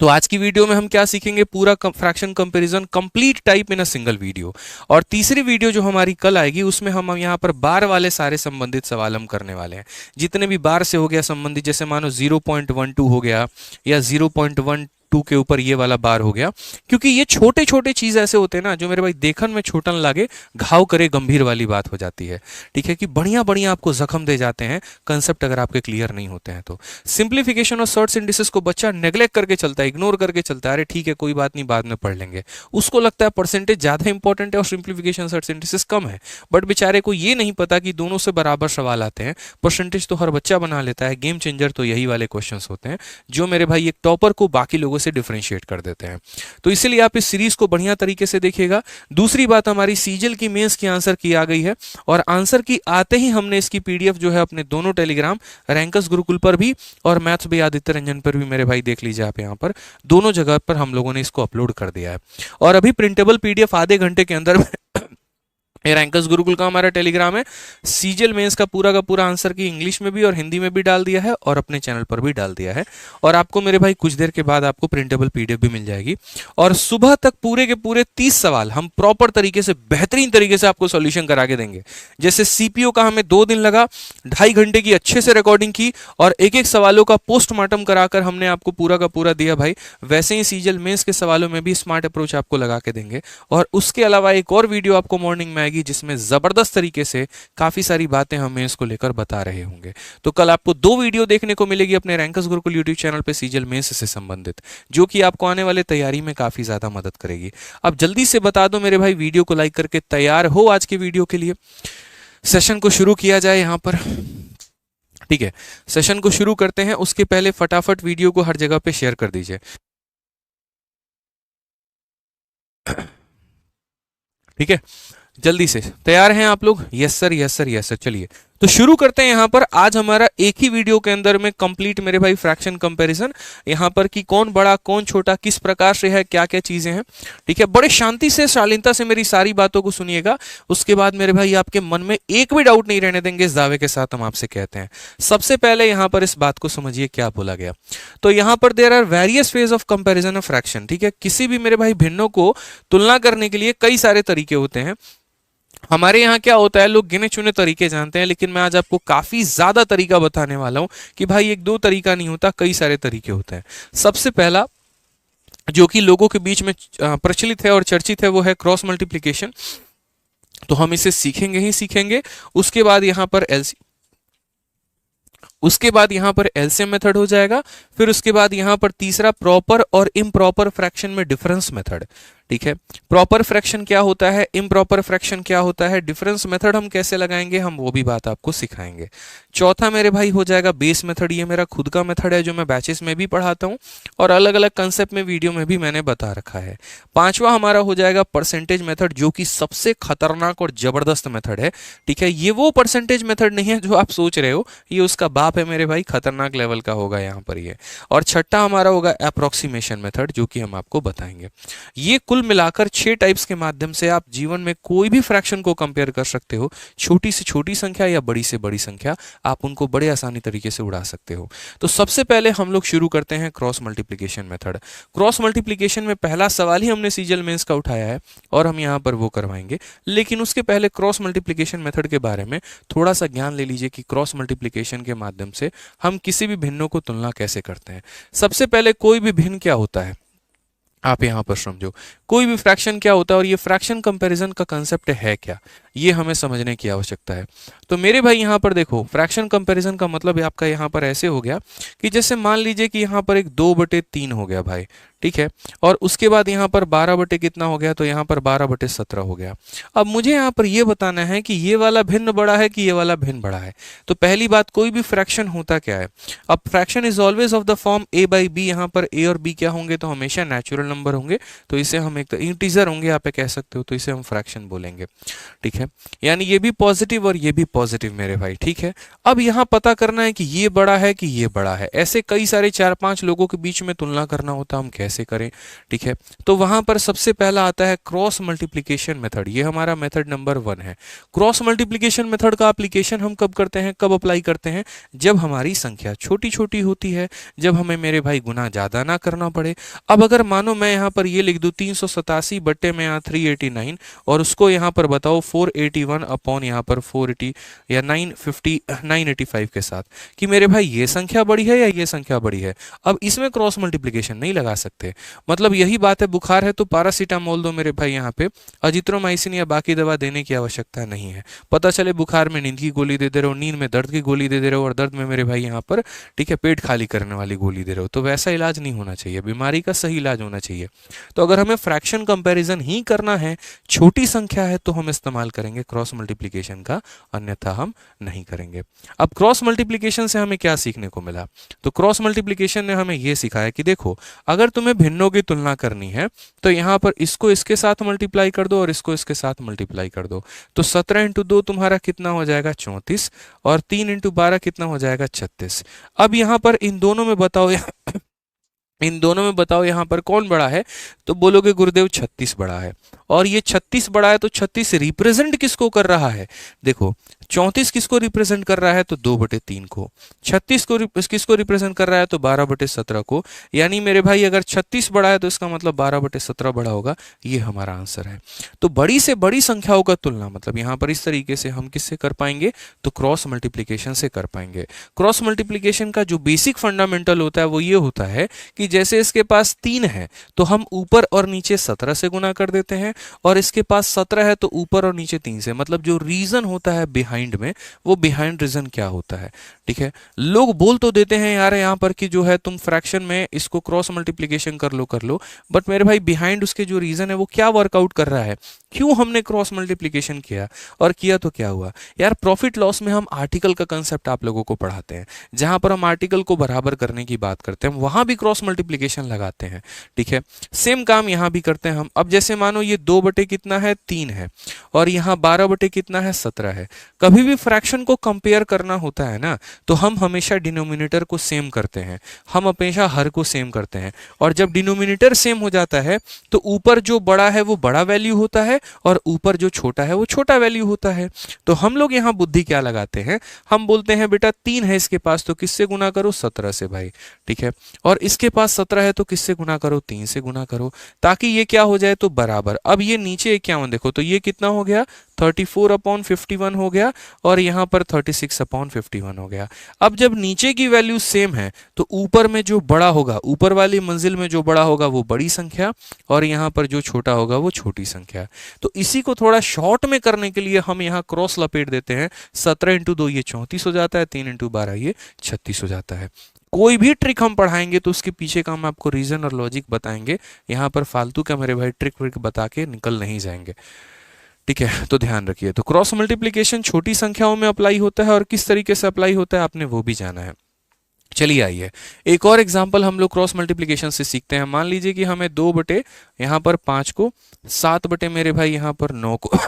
तो आज की वीडियो में हम क्या सीखेंगे, पूरा fraction comparison complete type in a single video. और तीसरी वीडियो जो हमारी कल आएगी उसमें हम यहाँ पर बार वाले सारे संबंधित सवाल हम करने वाले हैं, जितने भी बार से हो गया संबंधित, जैसे मानो 0.12 हो गया या 0.12 के ऊपर ये वाला बार हो गया, क्योंकि ये छोटे छोटे चीज ऐसे होते हैं ना जो मेरे भाई देखन में छोटा न लागे, घाव करे गंभीर वाली बात हो जाती है। ठीक है, कि बढ़िया बढ़िया आपको जख्म दे जाते हैं कंसेप्ट अगर आपके क्लियर नहीं होते हैं तो। सिंप्लीफिकेशन और शॉर्ट्स इंडिसेस को बच्चा नेग्लेक्ट करके चलता है, इग्नोर करके चलता है, अरे ठीक है कोई बात नहीं बाद में पढ़ लेंगे। उसको लगता है परसेंटेज ज्यादा इंपॉर्टेंट है और सिंप्लीफिकेशन शॉर्ट्स इंडिसेस कम है, बट बेचारे को ये नहीं पता कि दोनों से बराबर सवाल आते हैं। परसेंटेज तो हर बच्चा बना लेता है, गेम चेंजर तो यही वाले क्वेश्चन होते हैं जो मेरे भाई एक टॉपर को बाकी लोगों से डिफरेंशिएट कर देते हैं। तो इसीलिए आप इस सीरीज को बढ़िया तरीके से देखिएगा। दूसरी बात, हमारी सीजल की मेंस की आंसर की आ गई है, और आंसर की आते ही हमने इसकी पीडीएफ जो है अपने दोनों टेलीग्राम, रैंकस गुरुकुल पर भी और मैथ्स भी आदित्य रंजन पर भी, मेरे भाई देख लीजिए आप यहाँ पर दोनों जगह पर हम लोगों ने इसको अपलोड कर दिया है। और अभी प्रिंटेबल पीडीएफ आधे घंटे के अंदर ये रैंकस गुरुकुल का हमारा टेलीग्राम है, सीजल मेंस का पूरा आंसर की इंग्लिश में भी और हिंदी में भी डाल दिया है और अपने चैनल पर भी डाल दिया है। और आपको मेरे भाई कुछ देर के बाद आपको प्रिंटेबल पीडीएफ भी मिल जाएगी। और सुबह तक पूरे के पूरे 30 सवाल हम प्रॉपर तरीके से बेहतरीन तरीके से आपको सॉल्यूशन करा के देंगे। जैसे सीपीओ का हमें 2 दिन लगा, 2.5 घंटे की अच्छे से रिकॉर्डिंग की और एक एक सवालों का पोस्टमार्टम कराकर हमने आपको पूरा का पूरा दिया भाई, वैसे ही सीजल मेंस के सवालों में भी स्मार्ट अप्रोच आपको लगा के देंगे। और उसके अलावा एक और वीडियो आपको मॉर्निंग में आएगी जिसमें जबरदस्त तरीके से काफी सारी बातें हमें इसको लेकर बता रहे होंगे। तो कल आपको 2 वीडियो देखने को मिलेगी अपने रैंकस गुरुकुल यूट्यूब चैनल पे सीजल मेंस से संबंधित, जो कि आपको आने वाले तैयारी में काफी ज्यादा मदद करेगी। अब जल्दी से बता दो मेरे भाई, वीडियो को लाइक करके तैयार हो आज के वीडियो के लिए। सेशन को शुरू किया जाए यहाँ पर। ठीक है, सेशन को शुरू करते हैं, उसके पहले फटाफट वीडियो को हर जगह पे शेयर कर दीजिए। ठीक है, जल्दी से तैयार हैं आप लोग? Yes sir, yes sir, yes sir. चलिए तो शुरू करते हैं। यहाँ पर आज हमारा एक ही वीडियो के अंदर में कंप्लीट मेरे भाई फ्रैक्शन कंपैरिजन, यहाँ पर कि कौन बड़ा कौन छोटा किस प्रकार से है, क्या क्या चीजें हैं। ठीक है, बड़े शांति से शालीनता से मेरी सारी बातों को सुनिएगा। उसके बाद मेरे भाई आपके मन में एक भी डाउट नहीं रहने देंगे, इस दावे के साथ हम आपसे कहते हैं। सबसे पहले यहाँ पर इस बात को समझिए क्या बोला गया। तो यहाँ पर there are various phase of comparison of fraction. ठीक है, किसी भी मेरे भाई भिन्नों को तुलना करने के लिए कई सारे तरीके होते हैं। हमारे यहाँ क्या होता है, लोग गिने चुने तरीके जानते हैं, लेकिन मैं आज आपको काफी ज्यादा तरीका बताने वाला हूं कि भाई एक दो तरीका नहीं होता, कई सारे तरीके होते हैं। सबसे पहला जो कि लोगों के बीच में प्रचलित है और चर्चित है वो है क्रॉस मल्टीप्लीकेशन। तो हम इसे सीखेंगे ही सीखेंगे। उसके बाद यहाँ पर एलसीएम मेथड हो जाएगा। फिर उसके बाद यहाँ पर तीसरा प्रॉपर और इम्प्रॉपर फ्रैक्शन में डिफरेंस मेथड। ठीक है, प्रॉपर फ्रैक्शन क्या होता है, इम्प्रॉपर फ्रैक्शन क्या होता है, डिफरेंस मेथड हम कैसे लगाएंगे, हम वो भी बात आपको सिखाएंगे। चौथा मेरे भाई हो जाएगा बेस मेथड। ये मेरा खुद का मेथड है जो मैं बैचेस में भी पढ़ाता हूँ और अलग अलग कंसेप्ट में वीडियो में भी मैंने बता रखा है। पांचवा हमारा हो जाएगा परसेंटेज मेथड, जो कि सबसे खतरनाक और जबरदस्त मेथड है। ठीक है, ये वो परसेंटेज मेथड नहीं है जो आप सोच रहे हो, ये उसका बाप है मेरे भाई, खतरनाक लेवल का होगा यहाँ पर ये। और छठा हमारा होगा अप्रोक्सीमेशन मेथड, जो कि हम आपको बताएंगे। ये कुल मिलाकर 6 टाइप्स के माध्यम से आप जीवन में कोई भी फ्रैक्शन को कंपेयर कर सकते हो। छोटी से छोटी संख्या या बड़ी से बड़ी संख्या, आप उनको बड़े आसानी तरीके से उड़ा सकते हो। तो सबसे पहले हम लोग शुरू करते हैं cross multiplication method. Cross multiplication में पहला सवाल ही हमने सीजल मेंस का उठाया है और हम यहाँ पर वो करवाएंगे। लेकिन उसके पहले क्रॉस मल्टीप्लिकेशन मेथड के बारे में थोड़ा सा ज्ञान ले लीजिए कि क्रॉस मल्टीप्लिकेशन के माध्यम से हम किसी भी भिन्नों को तुलना कैसे करते हैं। सबसे पहले कोई भी भिन्न क्या होता है आप यहां पर समझो, कोई भी फ्रैक्शन क्या होता है और ये फ्रैक्शन कंपैरिजन का कांसेप्ट है क्या, ये हमें समझने की आवश्यकता है। तो मेरे भाई यहां पर देखो, फ्रैक्शन कंपैरिजन का मतलब आपका यहां पर ऐसे हो गया कि जैसे मान लीजिए कि यहां पर एक 2/3 हो गया भाई। ठीक है, और उसके बाद यहां पर 12 बटे कितना हो गया, तो यहां पर 12/17 हो गया। अब मुझे यहां पर यह बताना है कि ये वाला भिन्न बड़ा है कि ये वाला भिन्न बड़ा है। तो पहली बात, कोई भी फ्रैक्शन होता क्या है। अब fraction is always of the form a/b। यहाँ पर a और b क्या होंगे, तो हमेशा नेचुरल नंबर होंगे। तो इसे हम एक इंटीजर होंगे, आप कह सकते हो, तो इसे हम फ्रैक्शन बोलेंगे। ठीक है, है, यानी ये भी पॉजिटिव और ये भी पॉजिटिव मेरे भाई, ठीक है। अब यहाँ पता करना है कि ये बड़ा है कि ये बड़ा है, ऐसे कई सारे 4-5 लोगों के बीच में तुलना करना होता है, हम कैसे करें, ठीक है। तो वहां पर सबसे पहला आता है क्रॉस मल्टीप्लिकेशन मेथड, ये हमारा मेथड नंबर 1 है। क्रॉस मल्टीप्लिकेशन मेथड का एप्लीकेशन हम कब करते हैं, कब अप्लाई करते हैं, जब हमारी संख्या छोटी छोटी होती है, जब हमें मेरे भाई गुना ज्यादा ना करना पड़े। अब अगर मानो मैं यहाँ पर ये लिख दूं 387 बट्टे में यहाँ 389 और उसको यहाँ पर बताओ 481 अपॉन यहाँ पर 480 या 985 के साथ कि मेरे भाई ये संख्या बड़ी है या ये संख्या बड़ी है। अब इसमें क्रॉस मल्टीप्लिकेशन नहीं लगा सकते, मतलब यही बात है, बुखार है तो पैरासीटामोल दो मेरे भाई, यहाँ पे अजिथ्रोमाइसिन या बाकी दवा देने की आवश्यकता नहीं है। पता चले बुखार में नींद की गोली दे दे रहे हो, नींद में दर्द की गोली दे दे रहे हो और दर्द में मेरे भाई यहाँ पर, ठीक है, पेट खाली करने वाली गोली दे रहे हो, तो वैसा इलाज नहीं होना चाहिए, बीमारी का सही इलाज होना चाहिए। तो अगर हमें फ्रैक्शन कंपैरिजन ही करना है, छोटी संख्या है, तो हम इस्तेमाल करेंगे क्रॉस मल्टीप्लिकेशन का, अन्यथा हम नहीं करेंगे। अब क्रॉस मल्टीप्लिकेशन से हमें क्या सीखने को मिला, तो क्रॉस मल्टीप्लिकेशन ने हमें यह सिखाया कि देखो अगर तुम्हें भिन्नों की तुलना करनी है तो यहाँ पर इसको इसके साथ मल्टीप्लाई कर दो और इसको इसके साथ मल्टीप्लाई कर दो, तो 17 इंटू 2 तुम्हारा कितना हो जाएगा 34 और 3 इंटू 12 कितना हो जाएगा 36। अब यहाँ पर इन दोनों में बताओ इन दोनों में बताओ यहाँ पर कौन बड़ा है, तो बोलोगे गुरुदेव 36 बड़ा है, और ये 36 बड़ा है तो 36 रिप्रेजेंट किसको कर रहा है, देखो 34 किसको रिप्रेजेंट कर रहा है तो 2/3 को, 36 को किसको रिप्रेजेंट कर रहा है तो 12/17 को, यानी मेरे भाई अगर 36 बड़ा है तो इसका मतलब 12/17 बड़ा होगा, ये हमारा आंसर है। तो बड़ी से बड़ी संख्याओं का तुलना मतलब यहाँ पर इस तरीके से हम किससे कर पाएंगे, तो क्रॉस मल्टीप्लिकेशन से कर पाएंगे। क्रॉस मल्टीप्लिकेशन का जो बेसिक फंडामेंटल होता है वो ये होता है कि जैसे इसके पास 3 है तो हम ऊपर और नीचे 17 से गुना कर देते हैं, और इसके पास 17 है तो ऊपर और नीचे 3 से, मतलब जो रीजन होता है बिहाइंड में, वो बिहाइंड रीजन क्या होता है, ठीक है। लोग बोल तो देते हैं यार यहाँ पर कि जो है तुम फ्रैक्शन में इसको क्रॉस मल्टीप्लिकेशन कर लो, बट मेरे भाई बिहाइंड उसके जो रीजन है वो क्या वर्कआउट कर रहा है, क्यों हमने क्रॉस मल्टीप्लिकेशन किया, और किया तो क्या हुआ यार। प्रॉफिट लॉस में हम आर्टिकल का कंसेप्ट आप लोगों को पढ़ाते हैं, जहां पर हम आर्टिकल को बराबर करने की बात करते हैं, वहां भी क्रॉस मल्टीप्लिकेशन लगाते हैं, ठीक है। सेम काम यहां भी करते हैं हम। अब जैसे मानो ये 2 कितना है 3 है और यहाँ 12 कितना है 17 है। कभी भी फ्रैक्शन को कंपेयर करना होता है ना, तो हम हमेशा डिनोमिनेटर को सेम करते हैं, हम हमेशा हर को सेम करते हैं, और जब डिनोमिनेटर सेम हो जाता है तो ऊपर जो बड़ा है वो बड़ा वैल्यू होता है और ऊपर जो छोटा है वो छोटा वैल्यू होता है। तो हम लोग यहाँ बुद्धि क्या लगाते हैं, हम बोलते हैं बेटा 3 है इसके पास तो किससे गुना करो 17 से भाई, ठीक है, और इसके पास 17 है तो किससे गुना करो 3 से गुना करो, ताकि ये क्या हो जाए तो बराबर। अब ये नीचे 51 देखो तो ये कितना हो गया 34/51 हो गया, और यहाँ पर 36/51 हो गया। अब जब नीचे की वैल्यू सेम है तो ऊपर में जो बड़ा होगा, ऊपर वाली मंजिल में जो बड़ा होगा वो बड़ी संख्या, और यहाँ पर जो छोटा होगा वो छोटी संख्या। तो इसी को थोड़ा शॉर्ट में करने के लिए हम यहाँ क्रॉस लपेट देते हैं, 17 इंटू 2 ये 34 हो जाता है, 3 इंटू 12 ये 36 हो जाता है। कोई भी ट्रिक हम पढ़ाएंगे तो उसके पीछे का हम आपको रीजन और लॉजिक बताएंगे, यहाँ पर फालतू का मेरे भाई ट्रिक व्रिक बता के निकल नहीं जाएंगे, ठीक है, तो ध्यान रखिए। तो क्रॉस मल्टीप्लिकेशन छोटी संख्याओं में अप्लाई होता है, और किस तरीके से अप्लाई होता है आपने वो भी जाना है। चलिए आइए एक और एग्जांपल हम लोग क्रॉस मल्टीप्लिकेशन से सीखते हैं। मान लीजिए कि हमें 2 यहाँ पर 5 को, 7 मेरे भाई यहाँ पर 9 को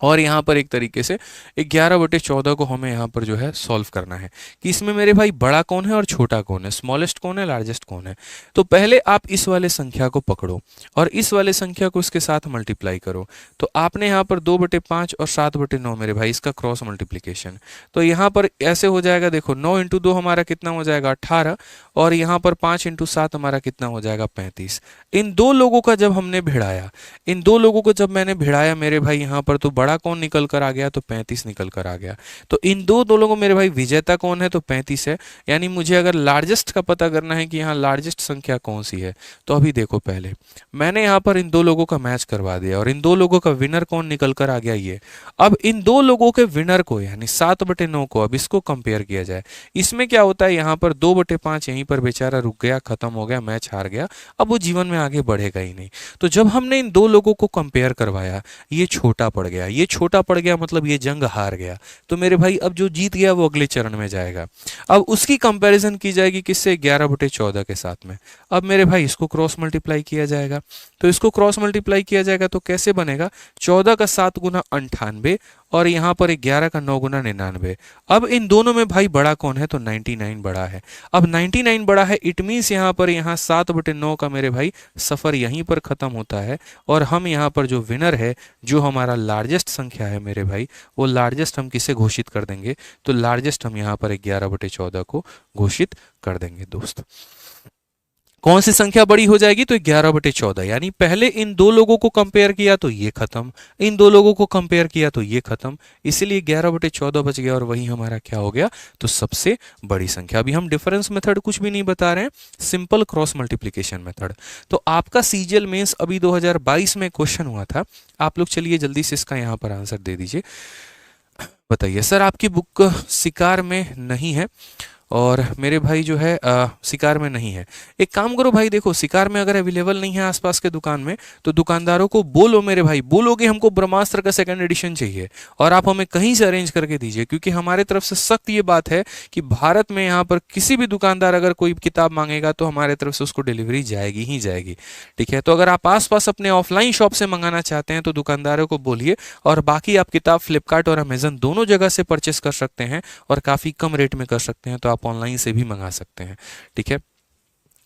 और यहाँ पर एक तरीके से 11/14 को हमें यहाँ पर जो है सॉल्व करना है कि इसमें मेरे भाई बड़ा कौन है और छोटा कौन है, स्मॉलेस्ट कौन है लार्जेस्ट कौन है। तो पहले आप इस वाले संख्या को पकड़ो और इस वाले संख्या को इसके साथ मल्टीप्लाई करो। तो आपने यहाँ पर 2/5 और 7/9 मेरे भाई इसका क्रॉस मल्टीप्लिकेशन। तो यहाँ पर ऐसे हो जाएगा, देखो 9 इंटू 2 हमारा कितना हो जाएगा 18, और यहाँ पर 5 इंटू 7 हमारा कितना हो जाएगा 35। इन दो लोगों का जब हमने भिड़ाया, इन दो लोगों को जब मैंने भिड़ाया मेरे भाई यहाँ पर, तो बड़ा कौन निकल कर आ गया तो 35 निकल कर आ गया। तो इन दो लोगों मेरे भाई विजेता कौन है तो 35 है। यानी मुझे अगर लार्जेस्ट का पता करना है कि यहाँ लार्जेस्ट संख्या कौन सी है, तो अभी देखो पहले मैंने यहाँ पर इन दो लोगों का मैच करवा दिया और इन दो लोगों का विनर कौन निकल कर आ गया ये। अब इन दो लोगों के विनर को यानी 7/9 को अब इसको कंपेयर किया जाए। इसमें क्या होता है, यहाँ पर 2/5 यहीं पर बेचारा रुक गया, खत्म हो गया, मैच हार गया, अब वो जीवन में आगे बढ़ेगा ही नहीं। तो जब हमने इन दो लोगों को कंपेयर करवाया ये छोटा पड़ गया, ये छोटा पड़ गया मतलब ये जंग हार गया। तो मेरे भाई अब जो जीत गया वो अगले चरण में जाएगा। अब उसकी कंपैरिजन की जाएगी किससे, 11/14 के साथ में। अब मेरे भाई इसको क्रॉस मल्टीप्लाई किया जाएगा, तो इसको क्रॉस मल्टीप्लाई किया जाएगा तो कैसे बनेगा, 14 का 7 गुना 98 और यहाँ पर 11 का 9 गुना 99। अब इन दोनों में भाई बड़ा कौन है, तो 99 बड़ा है। अब 99 बड़ा है, इट मीन्स यहाँ पर 7/9 का मेरे भाई सफर यहीं पर खत्म होता है। और हम यहाँ पर जो विनर है, जो हमारा लार्जेस्ट संख्या है मेरे भाई, वो लार्जेस्ट हम किसे घोषित कर देंगे, तो लार्जेस्ट हम यहाँ पर 11/14 को घोषित कर देंगे दोस्त। कौन सी संख्या बड़ी हो जाएगी, तो 11/14। यानी पहले इन दो लोगों को कंपेयर किया तो ये खत्म, इन दो लोगों को कंपेयर किया तो ये खत्म, इसलिए 11/14 बच गया और वही हमारा क्या हो गया, तो सबसे बड़ी संख्या। अभी हम डिफरेंस मेथड कुछ भी नहीं बता रहे हैं, सिंपल क्रॉस मल्टीप्लीकेशन मेथड। तो आपका सीजीएल मेंस अभी 2022 में क्वेश्चन हुआ था, आप लोग चलिए जल्दी से इसका यहाँ पर आंसर दे दीजिए। बताइए सर, आपकी बुक शिकार में नहीं है और मेरे भाई जो है शिकार में नहीं है। एक काम करो भाई, देखो शिकार में अगर अवेलेबल नहीं है आसपास के दुकान में, तो दुकानदारों को बोलो मेरे भाई, बोलोगे हमको ब्रह्मास्त्र का सेकंड एडिशन चाहिए और आप हमें कहीं से अरेंज करके दीजिए, क्योंकि हमारे तरफ से सख्त ये बात है कि भारत में यहाँ पर किसी भी दुकानदार अगर कोई किताब मांगेगा तो हमारे तरफ से उसको डिलीवरी जाएगी ही जाएगी। ठीक है, तो अगर आप आसपास अपने ऑफलाइन शॉप से मंगाना चाहते हैं तो दुकानदारों को बोलिए, और बाकी आप किताब फ्लिपकार्ट और अमेजन दोनों जगह से परचेस कर सकते हैं और काफ़ी कम रेट में कर सकते हैं, तो आप ऑनलाइन से भी मंगा सकते हैं। ठीक है,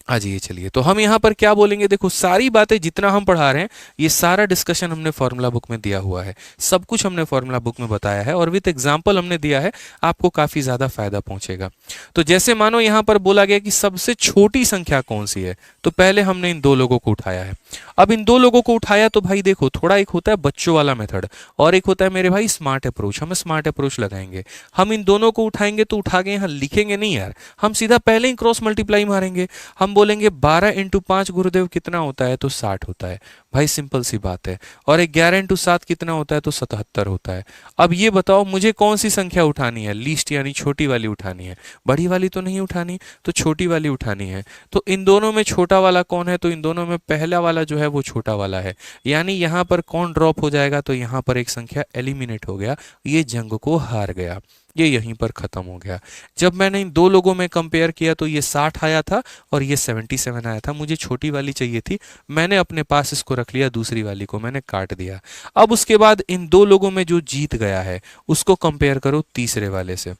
आ जाइए चलिए। तो हम यहाँ पर क्या बोलेंगे, देखो सारी बातें जितना हम पढ़ा रहे हैं ये सारा डिस्कशन हमने फॉर्मूला बुक में दिया हुआ है, सब कुछ हमने फॉर्मूला बुक में बताया है और विद एग्जाम्पल हमने दिया है, आपको काफ़ी ज़्यादा फायदा पहुंचेगा। तो जैसे मानो यहाँ पर बोला गया कि सबसे छोटी संख्या कौन सी है, तो पहले हमने इन दो लोगों को उठाया है। अब इन दो लोगों को उठाया तो भाई देखो, थोड़ा एक होता है बच्चों वाला मेथड और एक होता है मेरे भाई स्मार्ट अप्रोच। हम स्मार्ट अप्रोच लगाएंगे, हम इन दोनों को उठाएंगे तो उठा के यहाँ लिखेंगे नहीं यार, हम सीधा पहले ही क्रॉस मल्टीप्लाई मारेंगे। हम बोलेंगे 12 × 5 गुरुदेव कितना होता है, तो 60 होता है भाई, सिंपल सी बात है। और 11 × 7 कितना होता है, तो 77 होता है। अब ये बताओ मुझे कौन सी संख्या उठानी है, लीस्ट यानी छोटी वाली उठानी है, बड़ी वाली तो नहीं उठानी, तो छोटी वाली उठानी है। तो इन दोनों में छोटा वाला कौन है, तो इन दोनों में पहला वाला जो है वो छोटा वाला है, यानी यहाँ पर कौन ड्रॉप हो जाएगा, तो यहाँ पर एक संख्या एलिमिनेट हो गया, ये जंग को हार गया, ये यहीं पर खत्म हो गया। जब मैंने इन दो लोगों में कंपेयर किया तो ये 60 आया था और ये 77 आया था, मुझे छोटी वाली चाहिए थी, मैंने अपने पास इसको रख लिया, दूसरी वाली को मैंने काट दिया। अब उसके बाद इन दो लोगों में जो जीत गया है उसको कंपेयर करो तीसरे वाले से।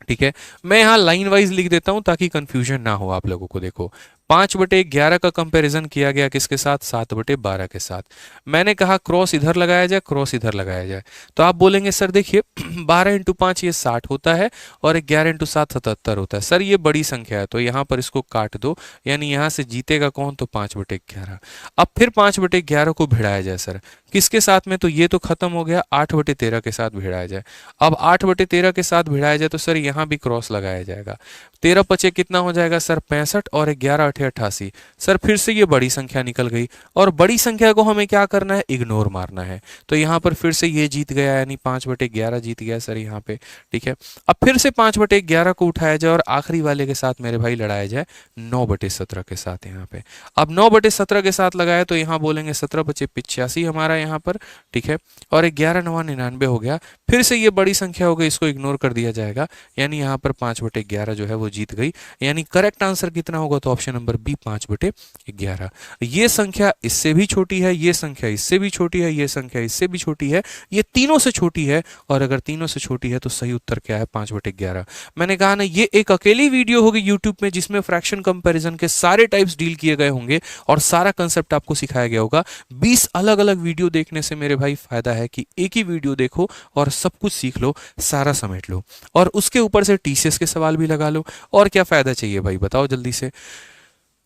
ठीक है, मैं यहाँ लाइन वाइज लिख देता हूं ताकि कंफ्यूजन ना हो आप लोगों को। देखो 5/11 का कंपैरिजन किया गया किसके साथ, 7/12 के साथ। मैंने कहा क्रॉस इधर लगाया जाए, क्रॉस इधर लगाया जाए, तो आप बोलेंगे सर देखिए 12 × 5 ये 60 होता है और 11 × 7 77 होता है। सर ये बड़ी संख्या है, तो यहाँ पर इसको काट दो, यानी यहाँ से जीतेगा कौन, तो 5/11। अब फिर 5/11 को भिड़ाया जाए सर किसके साथ में, तो ये तो खत्म हो गया, 8/13 के साथ भिड़ाया जाए। अब 8/13 के साथ भिड़ाया जाए तो सर यहाँ भी क्रॉस लगाया जाएगा, 13 × 5 कितना हो जाएगा सर, 65 और 11 × 8 88। सर फिर से ये बड़ी संख्या निकल गई और बड़ी संख्या को हमें क्या करना है, इग्नोर मारना है। तो यहाँ पर फिर से ये जीत गया, यानी 5/11 जीत गया सर यहाँ पे। ठीक है, अब फिर से 5/11 को उठाया जाए और आखिरी वाले के साथ मेरे भाई लड़ाया जाए 9/17 के साथ यहाँ पे। अब 9/17 के साथ लगाया तो यहाँ बोलेंगे 17 × 5 85 हमारा यहाँ पर। ठीक है, और 11 × 9 99 हो गया, फिर से ये बड़ी संख्या हो गई, इसको इग्नोर कर दिया जाएगा, यानी यहाँ पर 5/11 जो है वो जीत गई। यानी करेक्ट आंसर कितना होगा, तो ऑप्शन नंबर बी 5/11। ये संख्या इससे भी छोटी है, ये संख्या इससे भी छोटी है, ये संख्या इससे भी छोटी है, ये तीनों से छोटी है, और अगर तीनों से छोटी है तो सही उत्तर क्या है, 5/11। मैंने कहा ना ये एक अकेली वीडियो होगी यूट्यूब में जिसमें फ्रैक्शन कंपैरिजन के सारे टाइप्स डील किए गए होंगे और सारा कंसेप्ट आपको सिखाया गया होगा। 20 अलग अलग वीडियो देखने से मेरे भाई फायदा है कि एक ही वीडियो देखो और सब कुछ सीख लो, सारा समेट लो, और उसके ऊपर से टीसीएस के सवाल भी लगा लो। और क्या फायदा चाहिए भाई, बताओ जल्दी से।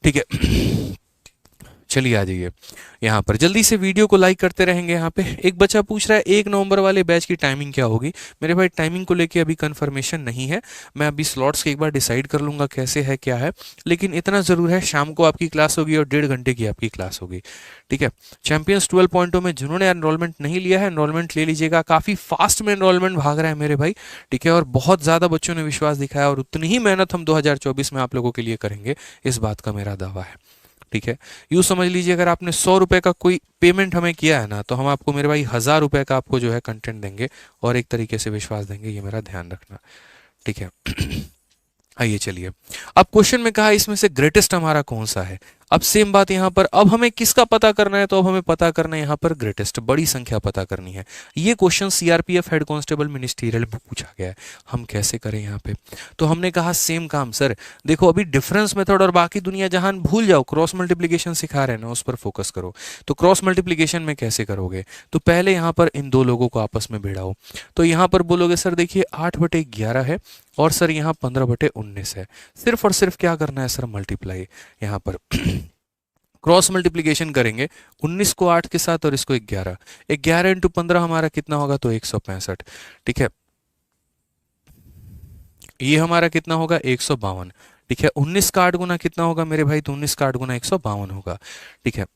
ठीक है, चलिए आ जाइए यहाँ पर, जल्दी से वीडियो को लाइक करते रहेंगे। यहाँ पे एक बच्चा पूछ रहा है 1 नवंबर वाले बैच की टाइमिंग क्या होगी। मेरे भाई टाइमिंग को लेके अभी कंफर्मेशन नहीं है, मैं अभी स्लॉट्स के एक बार डिसाइड कर लूँगा कैसे है क्या है, लेकिन इतना ज़रूर है शाम को आपकी क्लास होगी और 1.5 घंटे की आपकी क्लास होगी। ठीक है, चैंपियंस 12.0 में जिन्होंने एनरोलमेंट नहीं लिया है एनरोलमेंट ले लीजिएगा, काफ़ी फास्ट में एनरोलमेंट भाग रहा है मेरे भाई। ठीक है, और बहुत ज़्यादा बच्चों ने विश्वास दिखाया और उतनी ही मेहनत हम 2024 में आप लोगों के लिए करेंगे, इस बात का मेरा दावा है। ठीक है, यूँ समझ लीजिए अगर आपने 100 रुपये का कोई पेमेंट हमें किया है ना, तो हम आपको मेरे भाई 1000 रुपये का आपको जो है कंटेंट देंगे और एक तरीके से विश्वास देंगे, ये मेरा ध्यान रखना, ठीक है। आइए चलिए, अब क्वेश्चन में कहा इसमें से ग्रेटेस्ट हमारा कौन सा है। अब सेम बात यहाँ पर, अब हमें किसका पता करना है, तो अब हमें पता करना है यहाँ पर ग्रेटेस्ट, बड़ी संख्या पता करनी है। ये question CRPF head constable ministerial में पूछा गया है। हम कैसे करें यहाँ पे, तो हमने कहा सेम काम सर, देखो अभी डिफरेंस मेथड और बाकी दुनिया जहान भूल जाओ, क्रॉस मल्टीप्लीकेशन सिखा रहे हैं ना, उस पर फोकस करो। तो क्रॉस मल्टीप्लीकेशन में कैसे करोगे, तो पहले यहाँ पर इन दो लोगों को आपस में भिड़ाओ। तो यहाँ पर बोलोगे सर देखिए 8/11 है और सर यहाँ 15/19 है, सिर्फ और सिर्फ क्या करना है सर, मल्टीप्लाई। यहाँ पर क्रॉस मल्टीप्लीकेशन करेंगे 19 को 8 के साथ और इसको 11, 11 इंटू 15 हमारा कितना होगा, तो 165, ठीक है। ये हमारा कितना होगा, 152, ठीक है। 19 का 8 गुना कितना होगा मेरे भाई, तो 19 का 8 गुना 152 होगा, ठीक है।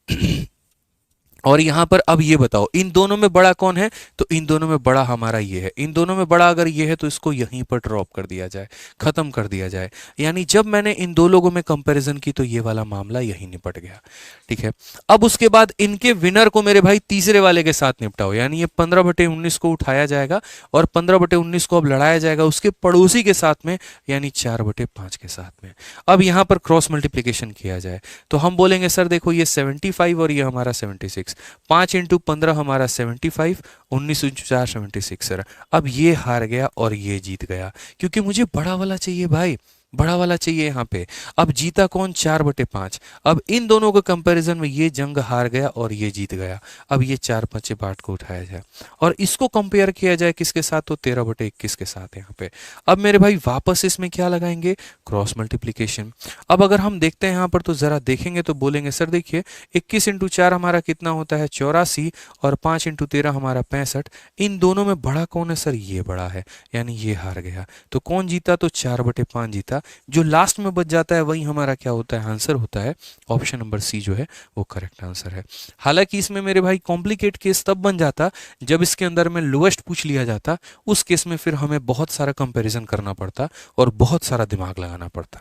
और यहां पर अब ये बताओ इन दोनों में बड़ा कौन है, तो इन दोनों में बड़ा हमारा ये है। इन दोनों में बड़ा अगर ये है तो इसको यहीं पर ड्रॉप कर दिया जाए, खत्म कर दिया जाए। यानी जब मैंने इन दो लोगों में कंपैरिजन की तो ये वाला मामला यहीं निपट गया, ठीक है। अब उसके बाद इनके विनर को मेरे भाई तीसरे वाले के साथ निपटाओ, यानी ये 15/19 को उठाया जाएगा और 15/19 को अब लड़ाया जाएगा उसके पड़ोसी के साथ में, यानी 4/5 के साथ में। अब यहां पर क्रॉस मल्टीप्लीकेशन किया जाए तो हम बोलेंगे सर देखो ये 75 और ये हमारा 76, 5 इंटू 15 हमारा 75, 19 इंटू 4 76 सर। अब ये हार गया और ये जीत गया, क्योंकि मुझे बड़ा वाला चाहिए भाई, बड़ा वाला चाहिए यहाँ पे। अब जीता कौन, 4/5। अब इन दोनों के कंपैरिजन में ये जंग हार गया और ये जीत गया। अब ये 4/5 को उठाया जाए और इसको कंपेयर किया जाए किसके साथ, तो 13/21 के साथ यहाँ पे। अब मेरे भाई वापस इसमें क्या लगाएंगे, क्रॉस मल्टीप्लीकेशन। अब अगर हम देखते हैं यहाँ पर तो जरा देखेंगे तो बोलेंगे सर देखिए 21 इंटू 4 हमारा कितना होता है, 84 और 5 इंटू 13 हमारा 65। इन दोनों में बड़ा कौन है सर, ये बड़ा है, यानी ये हार गया। तो कौन जीता, तो 4/5 जीता। जो लास्ट में बच जाता है वही हमारा क्या होता है, आंसर होता है। ऑप्शन नंबर सी जो है वो करेक्ट आंसर है। हालांकि इसमें मेरे भाई कॉम्प्लिकेट केस तब बन जाता जब इसके अंदर में लोएस्ट पूछ लिया जाता, उस केस में फिर हमें बहुत सारा कंपैरिजन करना पड़ता और बहुत सारा दिमाग लगाना पड़ता,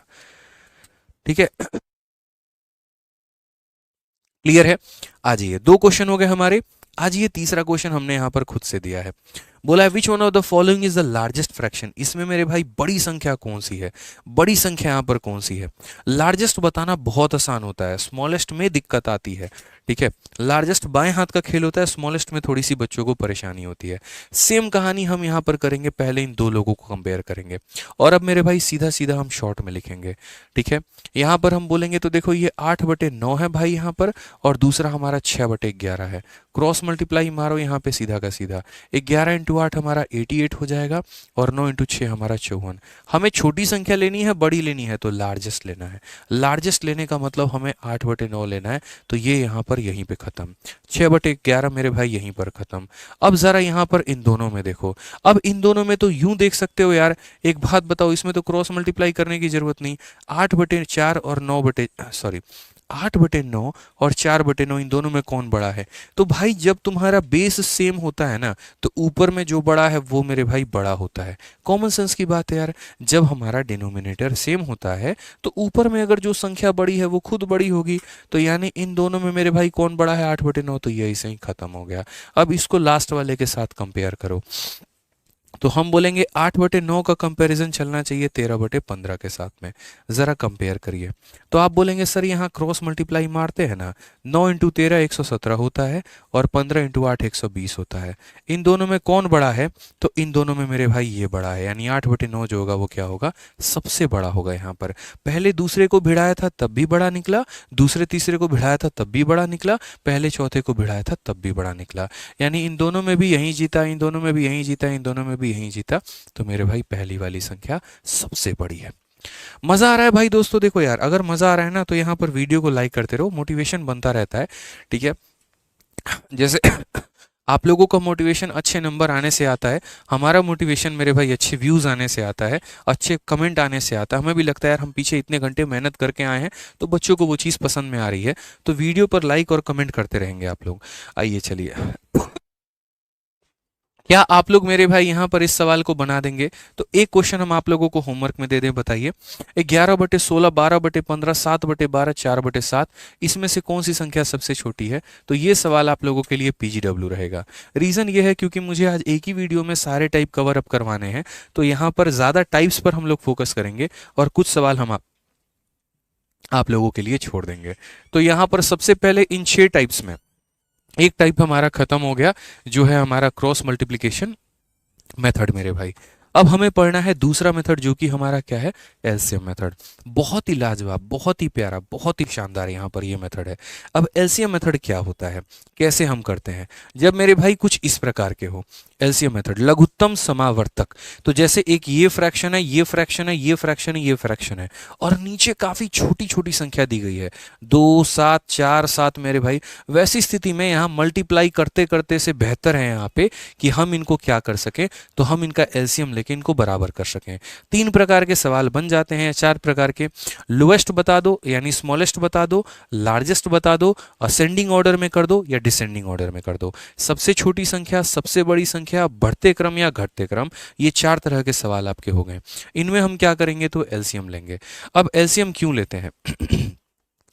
ठीक है। क्लियर है। आज ये 2 क्वेश्चन हो गए हमारे। आज ये तीसरा क्वेश्चन हमने यहां पर खुद से दिया है। बोला है which one of the following is the largest fraction. इसमें मेरे भाई बड़ी संख्या कौन सी है, बड़ी संख्या यहां पर कौन सी है। लार्जेस्ट बताना बहुत आसान होता है, स्मॉलेस्ट में दिक्कत आती है, ठीक है। लार्जेस्ट बाएं हाथ का खेल होता है, स्मॉलेस्ट में थोड़ी सी बच्चों को परेशानी होती है। सेम कहानी हम यहां पर करेंगे, पहले इन दो लोगों को कंपेयर करेंगे और अब मेरे भाई सीधा सीधा हम शॉर्ट में लिखेंगे, ठीक है। यहां पर हम बोलेंगे तो देखो ये 8/9 है भाई यहाँ पर और दूसरा हमारा 6/11 है। क्रॉस मल्टीप्लाई मारो यहाँ पे सीधा का सीधा, 11 इंटू 8 हमारा 88 हो जाएगा और 9 इंटू 6 हमारा 54। हमें छोटी संख्या लेनी है, बड़ी लेनी है, तो लार्जेस्ट लेना है। लार्जेस्ट लेने का मतलब हमें 8/9 लेना है, तो ये यहाँ पर यहीं पे खत्म। 6/11 मेरे भाई यहीं पर खत्म। अब जरा यहाँ पर इन दोनों में देखो, अब इन दोनों में तो यूं देख सकते हो यार, एक बात बताओ, इसमें तो क्रॉस मल्टीप्लाई करने की जरूरत नहीं। 8/4 और 8/9 और 4/9 इन दोनों में कौन बड़ा है, तो भाई जब तुम्हारा बेस सेम होता है ना, तो ऊपर में जो बड़ा है वो मेरे भाई बड़ा होता है। कॉमन सेंस की बात है यार, जब हमारा डिनोमिनेटर सेम होता है तो ऊपर में अगर जो संख्या बड़ी है वो खुद बड़ी होगी। तो यानी इन दोनों में मेरे भाई कौन बड़ा है, 8/9, तो ये ऐसे ही खत्म हो गया। अब इसको लास्ट वाले के साथ कंपेयर करो, तो हम बोलेंगे 8/9 का कंपैरिजन चलना चाहिए 13/15 के साथ में। ज़रा कंपेयर करिए, तो आप बोलेंगे सर यहाँ क्रॉस मल्टीप्लाई मारते हैं ना, 9 इंटू 13 117 होता है और 15 इंटू 8 120 होता है। इन दोनों में कौन बड़ा है, तो इन दोनों में मेरे भाई ये बड़ा है, यानी 8/9 जो होगा वो क्या होगा, सबसे बड़ा होगा। यहाँ पर पहले दूसरे को भिड़ाया था तब भी बड़ा निकला, दूसरे तीसरे को भिड़ाया था तब भी बड़ा निकला, पहले चौथे को भिड़ाया था तब भी बड़ा निकला। यानी इन दोनों में भी यहीं जीता, इन दोनों में भी यहीं जीता, इन दोनों में भी यहीं जीता, तो मेरे भाई पहली वाली संख्या सबसे बड़ी है। मजा आ रहा है भाई दोस्तों, देखो यार अगर मजा आ रहा है ना तो यहाँ पर वीडियो को लाइक करते रहो, मोटिवेशन बनता रहता है, ठीक है। जैसे आप लोगों का मोटिवेशन अच्छे नंबर आने से आता है, हमारा मोटिवेशन मेरे भाई अच्छे व्यूज़ आने से आता है, अच्छे कमेंट आने से आता है। हमें भी लगता है यार हम पीछे इतने घंटे मेहनत करके आए हैं तो बच्चों को वो चीज़ पसंद में आ रही है, तो वीडियो पर लाइक और कमेंट करते रहेंगे आप लोग। आइए चलिए क्या आप लोग मेरे भाई यहाँ पर इस सवाल को बना देंगे? तो एक क्वेश्चन हम आप लोगों को होमवर्क में दे दें, बताइए। 11/16, 12/15, 7/12, 4/7, इसमें से कौन सी संख्या सबसे छोटी है? तो ये सवाल आप लोगों के लिए पीजीडब्ल्यू रहेगा। रीजन ये है क्योंकि मुझे आज एक ही वीडियो में सारे टाइप कवर अप करवाने हैं, तो यहाँ पर ज्यादा टाइप्स पर हम लोग फोकस करेंगे और कुछ सवाल हम आप लोगों के लिए छोड़ देंगे। तो यहाँ पर सबसे पहले इन 6 टाइप्स में एक टाइप हमारा खत्म हो गया, जो है हमारा क्रॉस मल्टीप्लिकेशन मेथड मेरे भाई। अब हमें पढ़ना है दूसरा मेथड, जो कि हमारा क्या है, एलसीएम मेथड। बहुत ही लाजवाब, बहुत ही प्यारा, बहुत ही शानदार यहाँ पर ये मेथड है। अब एलसीएम मेथड क्या होता है, कैसे हम करते हैं? जब मेरे भाई कुछ इस प्रकार के हो, एलसीएम मेथड लघुत्तम समावर्तक, तो जैसे एक ये फ्रैक्शन है, ये फ्रैक्शन है, ये फ्रैक्शन है, ये फ्रैक्शन है, और नीचे काफी छोटी छोटी संख्या दी गई है, 2, 7, 4, 7 मेरे भाई। वैसी स्थिति में यहाँ मल्टीप्लाई करते करते से बेहतर है यहाँ पे कि हम इनको क्या कर सकें, तो हम इनका एलसीएम लेके इनको बराबर कर सकें। 3 प्रकार के सवाल बन जाते हैं, 4 प्रकार के। लोएस्ट बता दो यानी स्मॉलेस्ट बता दो, लार्जेस्ट बता दो, असेंडिंग ऑर्डर में कर दो या डिसेंडिंग ऑर्डर में कर दो, सबसे छोटी संख्या, सबसे बड़ी संख्या, बढ़ते क्रम या घटते क्रम। ये 4 तरह के सवाल आपके हो गए। इनमें हम क्या करेंगे, तो एलसीएम लेंगे। अब एलसीएम क्यों लेते हैं?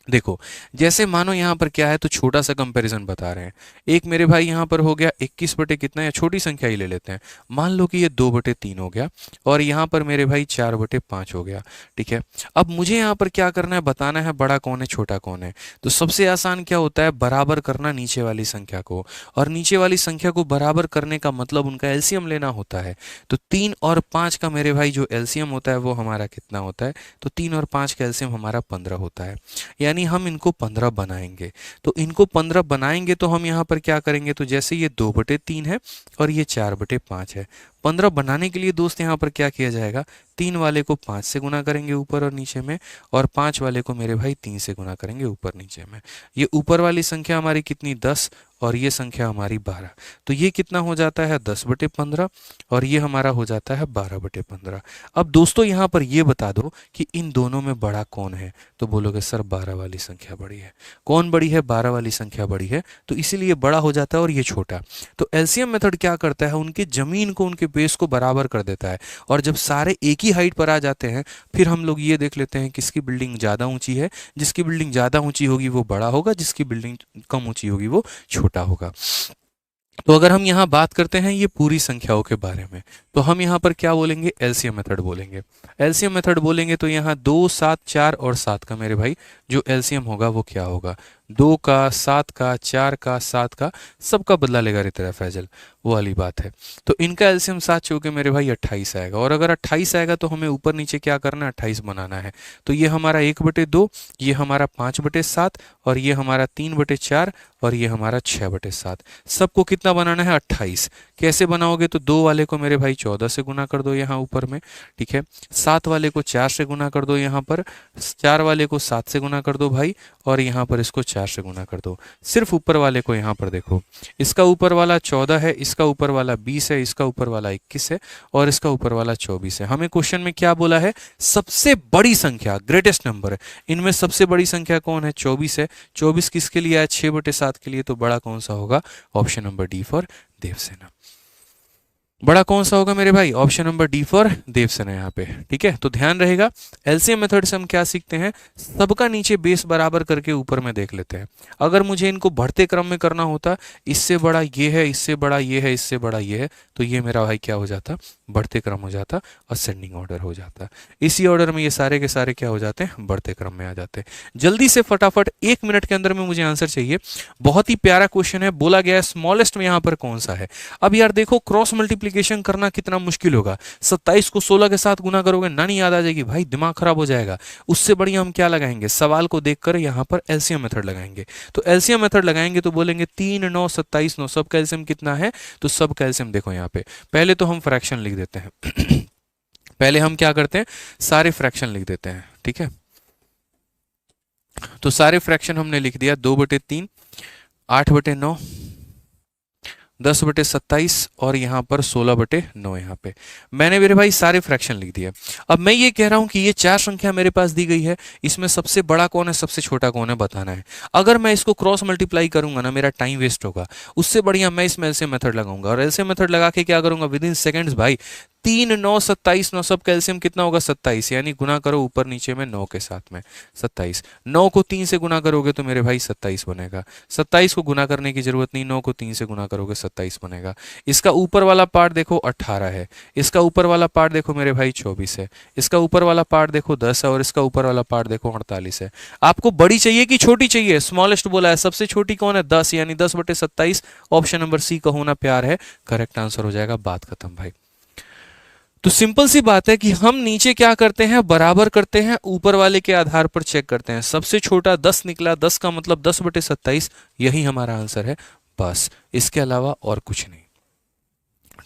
देखो, जैसे मानो यहाँ पर क्या है, तो छोटा सा कंपैरिजन बता रहे हैं। एक मेरे भाई यहाँ पर हो गया 21 बटे कितना, या छोटी संख्या ही ले लेते हैं, मान लो कि ये 2/3 हो गया, और यहाँ पर मेरे भाई 4/5 हो गया। ठीक है, अब मुझे यहाँ पर क्या करना है, बताना है बड़ा कौन है, छोटा कौन है। तो सबसे आसान क्या होता है, बराबर करना नीचे वाली संख्या को, और नीचे वाली संख्या को बराबर करने का मतलब उनका एलसीएम लेना होता है। तो 3 और 5 का मेरे भाई जो एलसीएम होता है वो हमारा कितना होता है, तो 3 और 5 का एलसीएम हमारा 15 होता है। यानी हम इनको 15 बनाएंगे। तो इनको 15 बनाएंगे तो हम यहाँ पर क्या करेंगे, तो जैसे ये 2/3 है और ये 4/5 है, 15 बनाने के लिए दोस्त यहाँ पर क्या किया जाएगा, 3 वाले को 5 से गुना करेंगे ऊपर और नीचे में, और 5 वाले को मेरे भाई 3 से गुना करेंगे ऊपर नीचे में। ये ऊपर वाली संख्या हमारी कितनी, 10, और ये संख्या हमारी 12। तो ये कितना हो जाता है, 10/15, और ये हमारा हो जाता है 12/15। अब दोस्तों यहाँ पर ये बता दो कि इन दोनों में बड़ा कौन है, तो बोलोगे सर 12 वाली संख्या बड़ी है। कौन बड़ी है, 12 वाली संख्या बड़ी है, तो इसीलिए बड़ा हो जाता है और ये छोटा। तो एलसीएम मेथड क्या करता है, उनके जमीन को, उनके बेस को बराबर कर देता है, और जब सारे एक ही हाइट पर आ जाते हैं, फिर हम लोग ये देख लेते हैं किसकी बिल्डिंग ज़्यादा ऊंची है। जिसकी बिल्डिंग ज़्यादा ऊंची होगी वो बड़ा होगा, जिसकी बिल्डिंग कम ऊंची होगी वो छोटा होगा। तो अगर हम यहाँ बात करते हैं ये पूरी संख्याओं के बारे में, तो हम यहाँ पर क्या बोलेंगे, एलसीएम मेथड बोलेंगे। एलसीएम मेथड बोलेंगे तो यहाँ 2, 7, 4 और 7 का मेरे भाई जो एलसीएम होगा वो क्या होगा, 2 का, 7 का, 4 का, 7 का, सबका बदला लेगा रे तेरा फैजल, वो वाली बात है। तो इनका एलसीएम 7 चौके मेरे भाई 28 आएगा, और अगर 28 आएगा तो हमें ऊपर नीचे क्या करना है, 28 बनाना है। तो ये हमारा 1/2, ये हमारा 5/7, और ये हमारा 3/4, और ये हमारा 6/7। सबको कितना बनाना है, 28। कैसे बनाओगे, तो 2 वाले को मेरे भाई 14 से गुना कर दो यहाँ ऊपर में, ठीक है, 7 वाले को 4 से गुना कर दो यहाँ पर, 4 वाले को 7 से गुना कर दो भाई, और यहाँ पर इसको 4 से गुना कर दो। सिर्फ ऊपर वाले को यहाँ पर देखो, इसका ऊपर वाला 14 है, इसका ऊपर वाला 20 है, इसका ऊपर वाला 21 है, और इसका ऊपर वाला 24 है। हमें क्वेश्चन में क्या बोला है, सबसे बड़ी संख्या, ग्रेटेस्ट नंबर, इनमें सबसे बड़ी संख्या कौन है, 24 है। 24 किसके लिए है, 6/7 के लिए। तो बड़ा कौन सा होगा, option number D for Devsena. बड़ा कौन सा होगा मेरे भाई, option number D for Devsena यहाँ पे। ठीक है, तो ध्यान रहेगा, एलसीएम मेथड से हम क्या सीखते हैं, सबका नीचे बेस बराबर करके ऊपर में देख लेते हैं। अगर मुझे इनको बढ़ते क्रम में करना होता, इससे बड़ा ये है, इससे बड़ा ये है, इससे बड़ा ये है, तो ये मेरा भाई क्या हो जाता, बढ़ते क्रम हो जाता, असेंडिंग ऑर्डर हो जाता। इसी ऑर्डर में ये सारे के सारे क्या हो जाते हैं, बढ़ते क्रम में आ जाते हैं। जल्दी से फटाफट 1 मिनट के अंदर में मुझे आंसर चाहिए। बहुत ही प्यारा क्वेश्चन है, बोला गया है स्मॉलेस्ट में यहाँ पर कौन सा है। अब यार देखो, क्रॉस मल्टीप्लीकेशन करना कितना मुश्किल होगा, 27 को 16 के साथ गुना करोगे, ना नहीं याद आ जाएगी भाई, दिमाग खराब हो जाएगा। उससे बढ़िया हम क्या लगाएंगे, सवाल को देखकर यहाँ पर एलसीएम मेथड लगाएंगे। तो एलसीएम मेथड लगाएंगे तो बोलेंगे 3, 9, 27, 9, सब का एलसीएम कितना है, तो सब का एलसीएम देखो यहाँ पे। पहले तो हम फ्रैक्शन लिख देते हैं पहले हम क्या करते हैं, सारे फ्रैक्शन लिख देते हैं। ठीक है, तो सारे फ्रैक्शन हमने लिख दिया, 2/3, 8/9, 10/27 और यहाँ पर 16/9 यहाँ पे मैंने मेरे भाई सारे फ्रैक्शन लिख दिए। अब मैं ये कह रहा हूँ कि ये 4 संख्या मेरे पास दी गई है, इसमें सबसे बड़ा कौन है सबसे छोटा कौन है बताना है। अगर मैं इसको क्रॉस मल्टीप्लाई करूंगा ना मेरा टाइम वेस्ट होगा, उससे बढ़िया मैं इसमें एलसीएम मेथड लगाऊंगा और एलसीएम मेथड लगा के क्या करूंगा विद इन सेकंड्स भाई 3 9 27 9 सब कैल्शियम कितना होगा 27, यानी गुना करो ऊपर नीचे में 9 के साथ में 27, 9 को 3 से गुना करोगे तो मेरे भाई 27 बनेगा, 27 को गुना करने की जरूरत नहीं, 9 को 3 से गुना करोगे 27 बनेगा। इसका ऊपर वाला पार्ट देखो 18 है, इसका ऊपर वाला पार्ट देखो मेरे भाई 24 है, इसका ऊपर वाला पार्ट देखो 10 है और इसका ऊपर वाला पार्ट देखो 48 है। आपको बड़ी चाहिए कि छोटी चाहिए, स्मॉलेस्ट बोला है, सबसे छोटी कौन है 10 यानी 10/27, ऑप्शन नंबर सी का होना प्यार है करेक्ट आंसर हो जाएगा, बात खत्म भाई। तो सिंपल सी बात है कि हम नीचे क्या करते हैं बराबर करते हैं, ऊपर वाले के आधार पर चेक करते हैं, सबसे छोटा 10 निकला, 10 का मतलब 10/27, यही हमारा आंसर है, बस इसके अलावा और कुछ नहीं।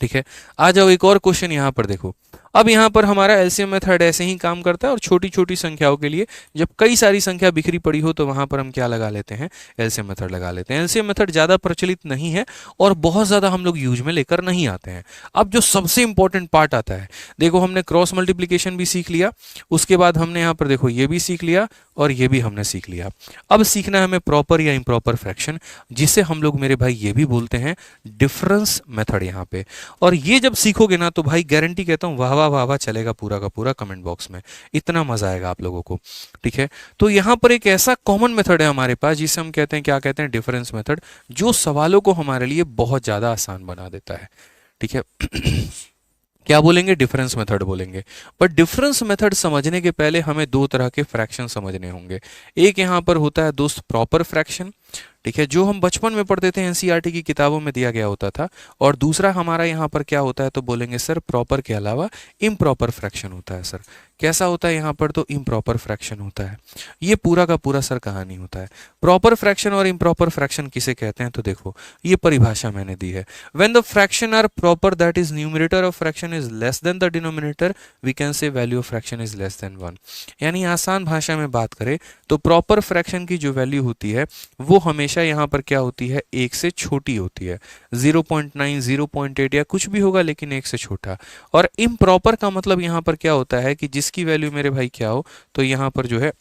ठीक है, आ जाओ एक और क्वेश्चन यहां पर देखो। अब यहाँ पर हमारा एलसीएम मेथड ऐसे ही काम करता है और छोटी छोटी संख्याओं के लिए जब कई सारी संख्या बिखरी पड़ी हो तो वहां पर हम क्या लगा लेते हैं एलसीएम मेथड लगा लेते हैं। एलसीएम मेथड ज़्यादा प्रचलित नहीं है और बहुत ज़्यादा हम लोग यूज में लेकर नहीं आते हैं। अब जो सबसे इंपॉर्टेंट पार्ट आता है, देखो हमने क्रॉस मल्टीप्लीकेशन भी सीख लिया, उसके बाद हमने यहाँ पर देखो ये भी सीख लिया और ये भी हमने सीख लिया। अब सीखना है हमें प्रॉपर या इम्प्रॉपर फ्रैक्शन, जिसे हम लोग मेरे भाई ये भी बोलते हैं डिफरेंस मेथड यहाँ पे। और ये जब सीखोगे ना तो भाई गारंटी कहता हूँ वाह वाह वाह वाह चलेगा पूरा का पूरा कमेंट बॉक्स में, इतना मजा आएगा आप लोगों को। ठीक है, तो यहाँ पर एक ऐसा कॉमन मेथड है हमारे पास जिसे हम कहते हैं क्या कहते हैं डिफरेंस मेथड, जो सवालों को हमारे लिए बहुत ज्यादा आसान बना देता है। ठीक है क्या बोलेंगे डिफरेंस मेथड बोलेंगे। बट डिफरेंस मेथड समझने के पहले हमें दो तरह के फ्रैक्शन समझने होंगे। एक यहाँ पर होता है दोस्त प्रॉपर फ्रैक्शन, ठीक है, जो हम बचपन में पढ़ते थे एनसीईआरटी की किताबों में दिया गया होता था। और दूसरा हमारा यहाँ पर क्या होता है तो बोलेंगे सर प्रॉपर के अलावा इम्प्रॉपर फ्रैक्शन होता है। सर कैसा होता है यहाँ पर तो इम्प्रॉपर फ्रैक्शन होता है। ये पूरा का पूरा सर कहानी होता है। प्रॉपर फ्रैक्शन और इम्प्रॉपर फ्रैक्शन किसे कहते हैं तो देखो ये परिभाषा मैंने दी है। When the fraction are proper that is numerator of fraction is less than the denominator we can say value of fraction is less than 1। यानी आसान भाषा में बात करें तो प्रॉपर फ्रैक्शन की जो वैल्यू होती है वो हमेशा यहाँ पर क्या होती है एक से छोटी होती है, 0.9 0.8 या कुछ भी होगा लेकिन एक से छोटा। और इम्प्रॉपर का मतलब यहाँ पर क्या होता है कि जिसकी वैल्यू मेरे भाई क्या हो तो यहाँ पर जो है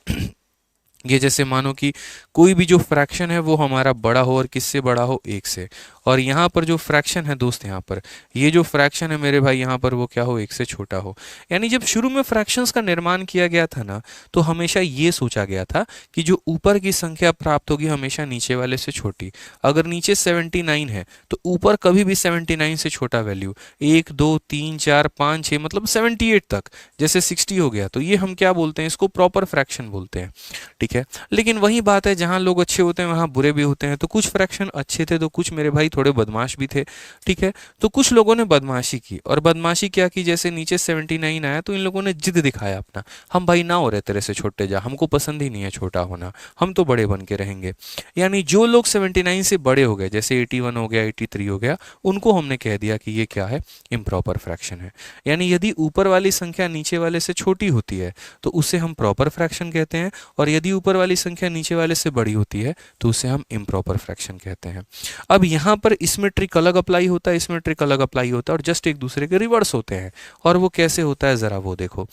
ये जैसे मानो कि कोई भी जो फ्रैक्शन है वो हमारा बड़ा हो और किससे बड़ा हो एक से, और यहाँ पर जो फ्रैक्शन है दोस्त यहाँ पर ये जो फ्रैक्शन है मेरे भाई यहाँ पर वो क्या हो एक से छोटा हो। यानी जब शुरू में फ्रैक्शंस का निर्माण किया गया था ना तो हमेशा ये सोचा गया था कि जो ऊपर की संख्या प्राप्त होगी हमेशा नीचे वाले से छोटी। अगर नीचे 79 है तो ऊपर कभी भी 79 से छोटा वैल्यू 1 2 3 4 5 6 मतलब 78 तक, जैसे 60 हो गया तो ये हम क्या बोलते हैं इसको प्रॉपर फ्रैक्शन बोलते हैं। ठीक है, लेकिन वही बात है जहां लोग अच्छे होते हैं वहां बुरे भी होते हैं। तो कुछ फ्रैक्शन अच्छे थे तो कुछ मेरे भाई थोड़े बदमाश भी थे। ठीक है, तो कुछ लोगों ने बदमाशी की, और बदमाशी क्या की जैसे नीचे 79 आया तो इन लोगों ने जिद दिखाया अपना, हम भाई ना हो रहे तेरे से छोटे जा, हमको पसंद ही नहीं है छोटा होना, हम तो बड़े बन के रहेंगे। यानी जो लोग 79 से बड़े हो गए जैसे 81 हो गया 83 हो गया उनको हमने कह दिया कि ये क्या है इम्प्रॉपर फ्रैक्शन है। यानी यदि ऊपर वाली संख्या नीचे वाले से छोटी होती है तो उसे हम प्रॉपर फ्रैक्शन कहते हैं, और यदि ऊपर वाली संख्या नीचे वाले से बड़ी होती है तो उसे हम इम्प्रॉपर फ्रैक्शन कहते हैं। अब यहाँ पर इसमें ट्रिक अलग अप्लाई होता है, इसमें ट्रिक अलग अप्लाई होता है और जस्ट एक दूसरे के रिवर्स होते हैं। और वो कैसे होता है जरा वो देखो।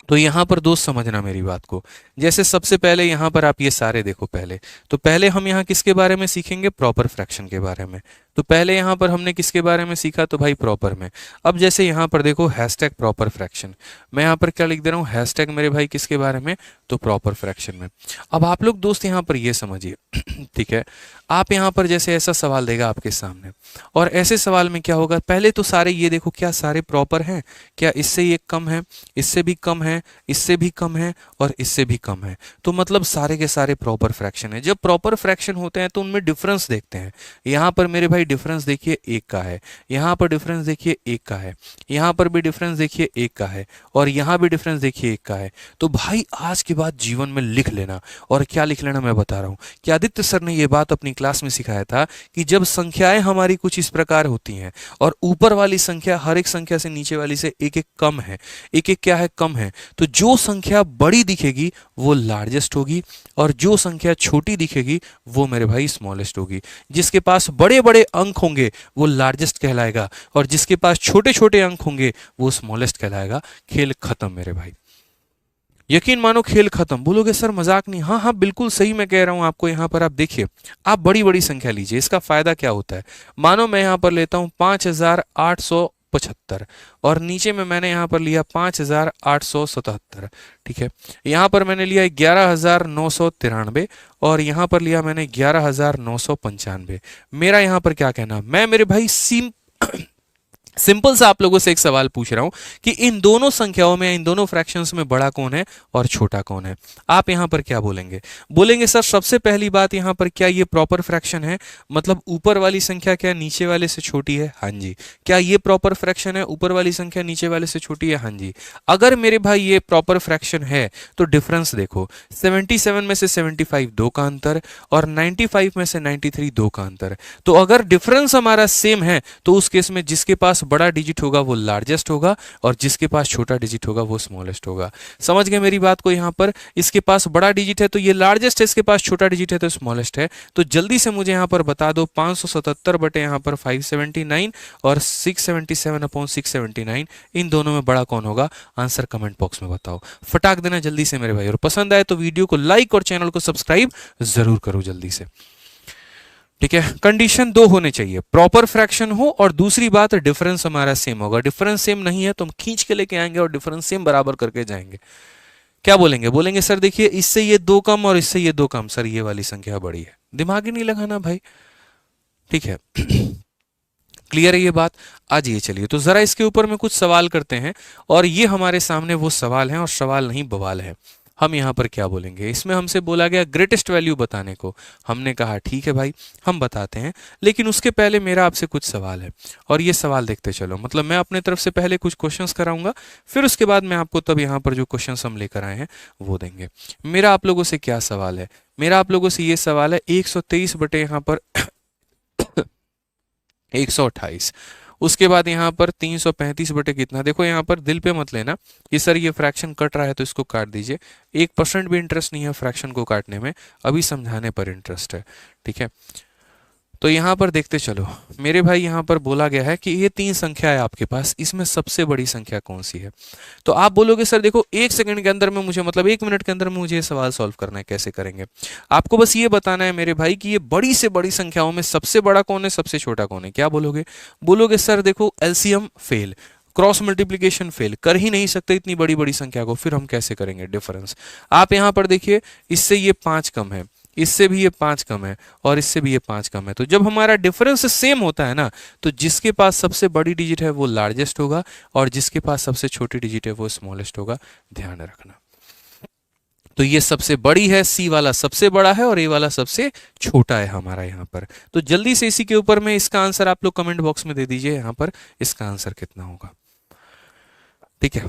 तो यहाँ पर दोस्त समझना मेरी बात को, जैसे सबसे पहले यहाँ पर आप ये सारे देखो पहले, तो पहले हम यहाँ किसके बारे में सीखेंगे प्रॉपर फ्रैक्शन के बारे में। तो पहले यहाँ पर हमने किसके बारे में सीखा तो भाई प्रॉपर में। अब जैसे यहाँ पर देखो हैशटैग प्रॉपर फ्रैक्शन, मैं यहाँ पर क्या लिख दे रहा हूँ हैशटैग मेरे भाई किसके बारे में तो प्रॉपर फ्रैक्शन में। अब आप लोग दोस्त यहाँ पर ये समझिए ठीक है, आप यहाँ पर जैसे ऐसा सवाल देगा आपके सामने और ऐसे सवाल में क्या होगा पहले तो सारे ये देखो क्या सारे प्रॉपर हैं, क्या इससे ये कम है, इससे भी कम है, इससे भी कम है और इससे भी कम है, तो मतलब सारे के सारे प्रॉपर फ्रैक्शन है। जब प्रॉपर फ्रैक्शन होते हैं तो उनमें डिफरेंस देखते हैं। यहाँ पर मेरे भाई डिफरेंस देखिए एक का है, यहाँ पर डिफरेंस देखिए एक का है, यहाँ पर भी डिफरेंस देखिए एक का है और यहाँ भी डिफरेंस देखिए एक का है। तो भाई आज के बाद जीवन में लिख लेना, और क्या लिख लेना मैं बता रहा हूँ, क्या आदित्य सर ने ये बात अपनी क्लास में सिखाया था कि जब संख्याएं हमारी कुछ इस प्रकार होती हैं और ऊपर वाली संख्या हर एक संख्या से नीचे वाली से एक एक कम है, एक एक क्या है, कम है, तो जो संख्या बड़ी दिखेगी वो लार्जेस्ट होगी और जो संख्या छोटी दिखेगी वो मेरे भाई स्मॉलेस्ट होगी। जिसके पास बड़े बड़े अंक होंगे वो लार्जेस्ट कहलाएगा और जिसके पास छोटे छोटे अंक होंगे वो स्मॉलेस्ट कहलाएगा। खेल खत्म मेरे भाई, यकीन मानो खेल खत्म। बोलोगे सर मजाक नहीं, हाँ हाँ बिल्कुल सही मैं कह रहा हूं आपको। यहां पर आप देखिए, आप बड़ी बड़ी संख्या लीजिए, इसका फायदा क्या होता है। मानो मैं यहां पर लेता हूं 5875 और नीचे में मैंने यहां पर लिया 5877, ठीक है। यहां पर मैंने लिया 11993 और यहां पर लिया मैंने 11995। मेरा यहां पर क्या कहना, मैं मेरे भाई सिंपल सा आप लोगों से एक सवाल पूछ रहा हूं कि इन दोनों संख्याओं में, इन दोनों फ्रैक्शंस में बड़ा कौन है और छोटा कौन है। आप यहां पर क्या बोलेंगे? बोलेंगे सर सबसे पहली बात यहां पर, क्या ये प्रॉपर फ्रैक्शन है, मतलब ऊपर वाली संख्या क्या नीचे वाले से छोटी है? हाँ जी। क्या ये प्रॉपर फ्रैक्शन है, ऊपर वाली संख्या नीचे वाले से छोटी है? हाँ जी। अगर मेरे भाई ये प्रॉपर फ्रैक्शन है तो डिफरेंस देखो, 77 में से 75 2 का अंतर और 95 में से 93 2 का अंतर। तो अगर डिफरेंस हमारा सेम है तो उस केस में जिसके पास बड़ा डिजिट होगा वो लार्जेस्ट होगा और जिसके पास छोटा डिजिट होगा वो स्मॉलेस्ट होगा। समझ गए मेरी बात को? यहां पर इसके पास बड़ा डिजिट है तो ये लार्जेस्ट है, इसके पास छोटा डिजिट है तो स्मॉलेस्ट है। तो जल्दी से मुझे यहां पर बता दो, 577 बटे यहां पर 579 और 677 अपॉन 679, इन दोनों में बड़ा कौन होगा? आंसर कमेंट बॉक्स में बताओ, फटाक देना जल्दी से मेरे भाई। और पसंद आए तो वीडियो को लाइक और चैनल को सब्सक्राइब जरूर करो जल्दी से, ठीक है। कंडीशन 2 होने चाहिए, प्रॉपर फ्रैक्शन हो और दूसरी बात डिफरेंस हमारा सेम होगा। डिफरेंस सेम नहीं है तो हम खींच के लेके आएंगे और डिफरेंस सेम बराबर करके जाएंगे। क्या बोलेंगे? बोलेंगे सर देखिए इससे ये 2 कम और इससे ये 2 कम, सर ये वाली संख्या बड़ी है। दिमाग ही नहीं लगाना भाई, ठीक है। क्लियर है ये बात? आज ये चलिए तो जरा इसके ऊपर में कुछ सवाल करते हैं और ये हमारे सामने वो सवाल हैं और सवाल नहीं बवाल है। हम यहां पर क्या बोलेंगे, इसमें हमसे बोला गया ग्रेटेस्ट वैल्यू बताने को। हमने कहा ठीक है भाई हम बताते हैं, लेकिन उसके पहले मेरा आपसे कुछ सवाल है और ये सवाल देखते चलो। मतलब मैं अपने तरफ से पहले कुछ क्वेश्चंस कराऊंगा, फिर उसके बाद मैं आपको तब यहां पर जो क्वेश्चंस हम लेकर आए हैं वो देंगे। मेरा आप लोगों से क्या सवाल है? मेरा आप लोगों से ये सवाल है 123 बटे यहां पर 128, उसके बाद यहां पर 335 बटे कितना। देखो यहां पर दिल पे मत लेना कि सर ये फ्रैक्शन कट रहा है तो इसको काट दीजिए, 1% भी इंटरेस्ट नहीं है फ्रैक्शन को काटने में, अभी समझाने पर इंटरेस्ट है, ठीक है। तो यहां पर देखते चलो मेरे भाई, यहां पर बोला गया है कि ये 3 संख्या है आपके पास, इसमें सबसे बड़ी संख्या कौन सी है? तो आप बोलोगे सर देखो 1 सेकंड के अंदर में मुझे, मतलब 1 मिनट के अंदर में मुझे ये सवाल सॉल्व करना है, कैसे करेंगे? आपको बस ये बताना है मेरे भाई कि ये बड़ी से बड़ी संख्याओं में सबसे बड़ा कौन है, सबसे छोटा कौन है। क्या बोलोगे? बोलोगे सर देखो LCM fail, cross multiplication fail, कर ही नहीं सकते इतनी बड़ी बड़ी संख्या को, फिर हम कैसे करेंगे डिफरेंस? आप यहां पर देखिए इससे ये 5 कम है, इससे भी ये 5 कम है और इससे भी ये 5 कम है। तो जब हमारा डिफरेंस सेम होता है ना, तो जिसके पास सबसे बड़ी डिजिट है वो लार्जेस्ट होगा और जिसके पास सबसे छोटी डिजिट है वो स्मॉलेस्ट होगा, ध्यान रखना। तो ये सबसे बड़ी है, सी वाला सबसे बड़ा है और ए वाला सबसे छोटा है हमारा यहाँ पर। तो जल्दी से इसी के ऊपर में इसका आंसर आप लोग कमेंट बॉक्स में दे दीजिए, यहाँ पर इसका आंसर कितना होगा, ठीक है।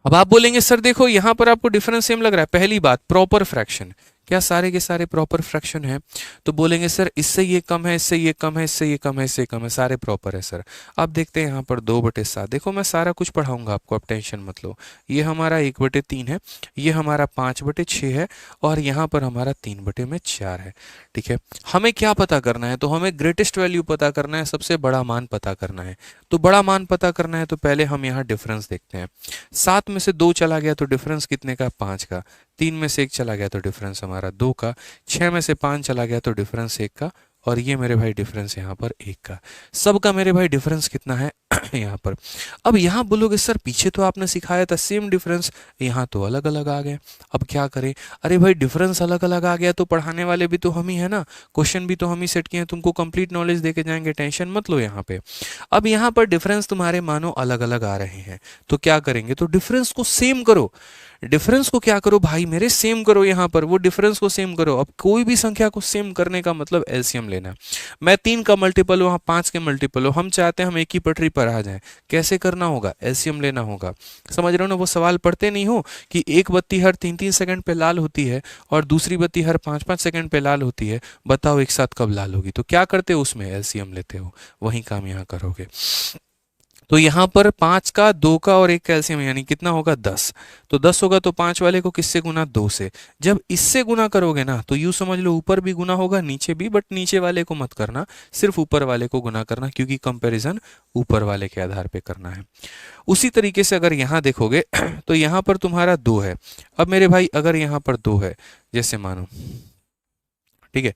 अब आप बोलेंगे सर देखो यहां पर आपको डिफरेंस सेम लग रहा है, पहली बात प्रॉपर फ्रैक्शन, क्या सारे के सारे प्रॉपर फ्रैक्शन है? तो बोलेंगे सर इससे ये कम है, इससे ये कम है, इससे ये कम है, इससे कम है, सारे प्रॉपर है सर। अब देखते हैं यहाँ पर 2/7, देखो मैं सारा कुछ पढ़ाऊंगा आपको, आप टेंशन मत लो। ये हमारा 1/3 है, ये हमारा 5/6 है और यहाँ पर हमारा 3/4 है, ठीक है। हमें क्या पता करना है? तो हमें ग्रेटेस्ट वैल्यू पता करना है, सबसे बड़ा मान पता करना है। तो बड़ा मान पता करना है तो पहले हम यहाँ डिफरेंस देखते हैं। 7 में से 2 चला गया तो डिफरेंस कितने का? 5 का। 3 में से 1 चला गया तो डिफरेंस हमारा 2 का। 6 में से 5 चला गया तो डिफरेंस 1 का और ये मेरे भाई डिफरेंस यहाँ पर 1 का। सबका मेरे भाई डिफरेंस कितना है यहाँ पर? अब यहाँ बोलोगे सर पीछे तो आपने सिखाया था सेम डिफरेंस, यहाँ तो अलग अलग आ गए, अब क्या करें? अरे भाई डिफरेंस अलग अलग आ गया तो पढ़ाने वाले भी तो हम ही है ना, क्वेश्चन भी तो हम ही सेट किए हैं, तुमको कंप्लीट नॉलेज देके जाएंगे, टेंशन मत लो यहाँ पे। अब यहाँ पर डिफरेंस तुम्हारे मानो अलग अलग आ रहे हैं तो क्या करेंगे? तो डिफरेंस को सेम करो, डिफरेंस को क्या करो भाई मेरे, सेम करो, यहाँ पर वो डिफरेंस को सेम करो। अब कोई भी संख्या को सेम करने का मतलब एलसीएम लेना। मैं 3 का मल्टीपल हो, 5 के मल्टीपल हो, हम चाहते हैं हम एक ही पटरी पर आ जाएं, कैसे करना होगा, एलसीएम लेना होगा। समझ रहे हो ना, वो सवाल पढ़ते नहीं हो कि एक बत्ती हर 3-3 सेकंड पे लाल होती है और दूसरी बत्ती हर 5-5 सेकंड पे लाल होती है, बताओ एक साथ कब लाल होगी। तो क्या करते हो, उसमें एलसीएम लेते हो, वही काम यहाँ करोगे। तो यहाँ पर 5 का, 2 का और 1 का एलसीएम यानी कितना होगा, 10। तो 10 होगा तो 5 वाले को किससे गुना, 2 से। जब इससे गुना करोगे ना तो यूं समझ लो ऊपर भी गुना होगा नीचे भी, बट नीचे वाले को मत करना, सिर्फ ऊपर वाले को गुना करना, क्योंकि कंपैरिजन ऊपर वाले के आधार पे करना है। उसी तरीके से अगर यहाँ देखोगे तो यहाँ पर तुम्हारा 2 है। अब मेरे भाई अगर यहाँ पर 2 है, जैसे मानो, ठीक है,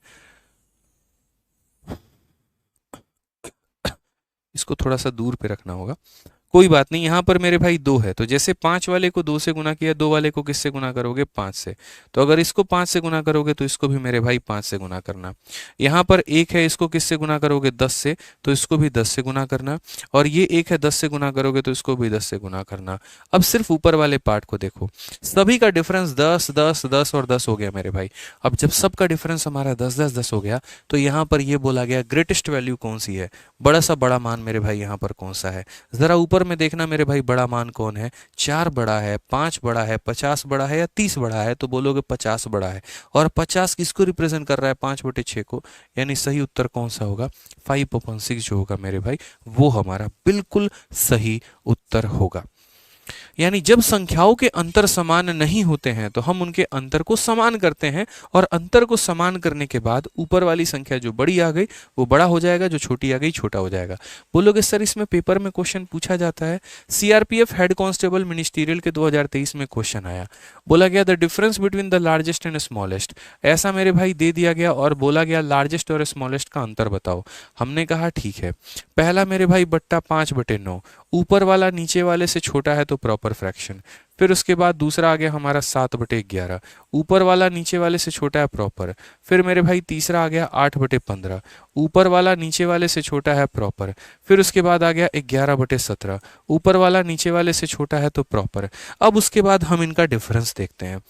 इसको थोड़ा सा दूर पे रखना होगा, कोई बात नहीं। यहाँ पर मेरे भाई 2 है, तो जैसे 5 वाले को 2 से गुना किया, 2 वाले को किससे गुना करोगे, 5 से। तो अगर इसको 5 से गुना करोगे तो इसको भी मेरे भाई 5 से गुना करना। यहाँ पर 1 है, इसको किससे गुना करोगे, 10 से, तो इसको भी 10 से गुना करना। और ये 1 है, 10 से गुना करोगे तो इसको भी 10 से गुना करना। अब सिर्फ ऊपर वाले पार्ट को देखो, सभी का डिफरेंस 10 10 10 और 10 हो गया मेरे भाई। अब जब सबका डिफरेंस हमारा 10 10 10 हो गया तो यहाँ पर ये बोला गया ग्रेटेस्ट वैल्यू कौन सी है, बड़ा सा बड़ा मान मेरे भाई यहाँ पर कौन सा है। जरा ऊपर में देखना मेरे भाई, बड़ा मान कौन है, 4 बड़ा है, 5 बड़ा है, 50 बड़ा है या 30 बड़ा है, तो बोलोगे 50 बड़ा है। और 50 किसको रिप्रेजेंट कर रहा है, 5/6 को, यानी सही उत्तर कौन सा होगा, 5/6 जो होगा मेरे भाई, वो हमारा बिल्कुल सही उत्तर होगा। यानी जब संख्याओं के अंतर समान नहीं होते हैं तो हम उनके अंतर को समान करते हैं, और अंतर को समान करने के बाद ऊपर वाली संख्या जो बड़ी आ गई वो बड़ा हो जाएगा, जो छोटी आ गई छोटा हो जाएगा। बोलोगे सर इसमें पेपर में क्वेश्चन पूछा जाता है, सीआरपीएफ हेड कांस्टेबल मिनिस्टीरियल के 2023 में क्वेश्चन आया, बोला गया the difference between the largest and smallest, ऐसा मेरे भाई दे दिया गया और बोला गया लार्जेस्ट और स्मॉलेस्ट का अंतर बताओ। हमने कहा ठीक है, पहला मेरे भाई बट्टा 5/9, ऊपर वाला नीचे वाले से छोटा है तो प्रॉपर फ्रैक्शन। फिर उसके बाद दूसरा आ गया हमारा 7/11, ऊपर वाला नीचे वाले से छोटा है प्रॉपर। फिर मेरे भाई तीसरा आ गया 8/15, ऊपर वाला नीचे वाले से छोटा है प्रॉपर। फिर उसके बाद आ गया 11/17, ऊपर वाला नीचे वाले से छोटा है तो प्रॉपर। अब उसके बाद हम इनका डिफरेंस देखते हैं।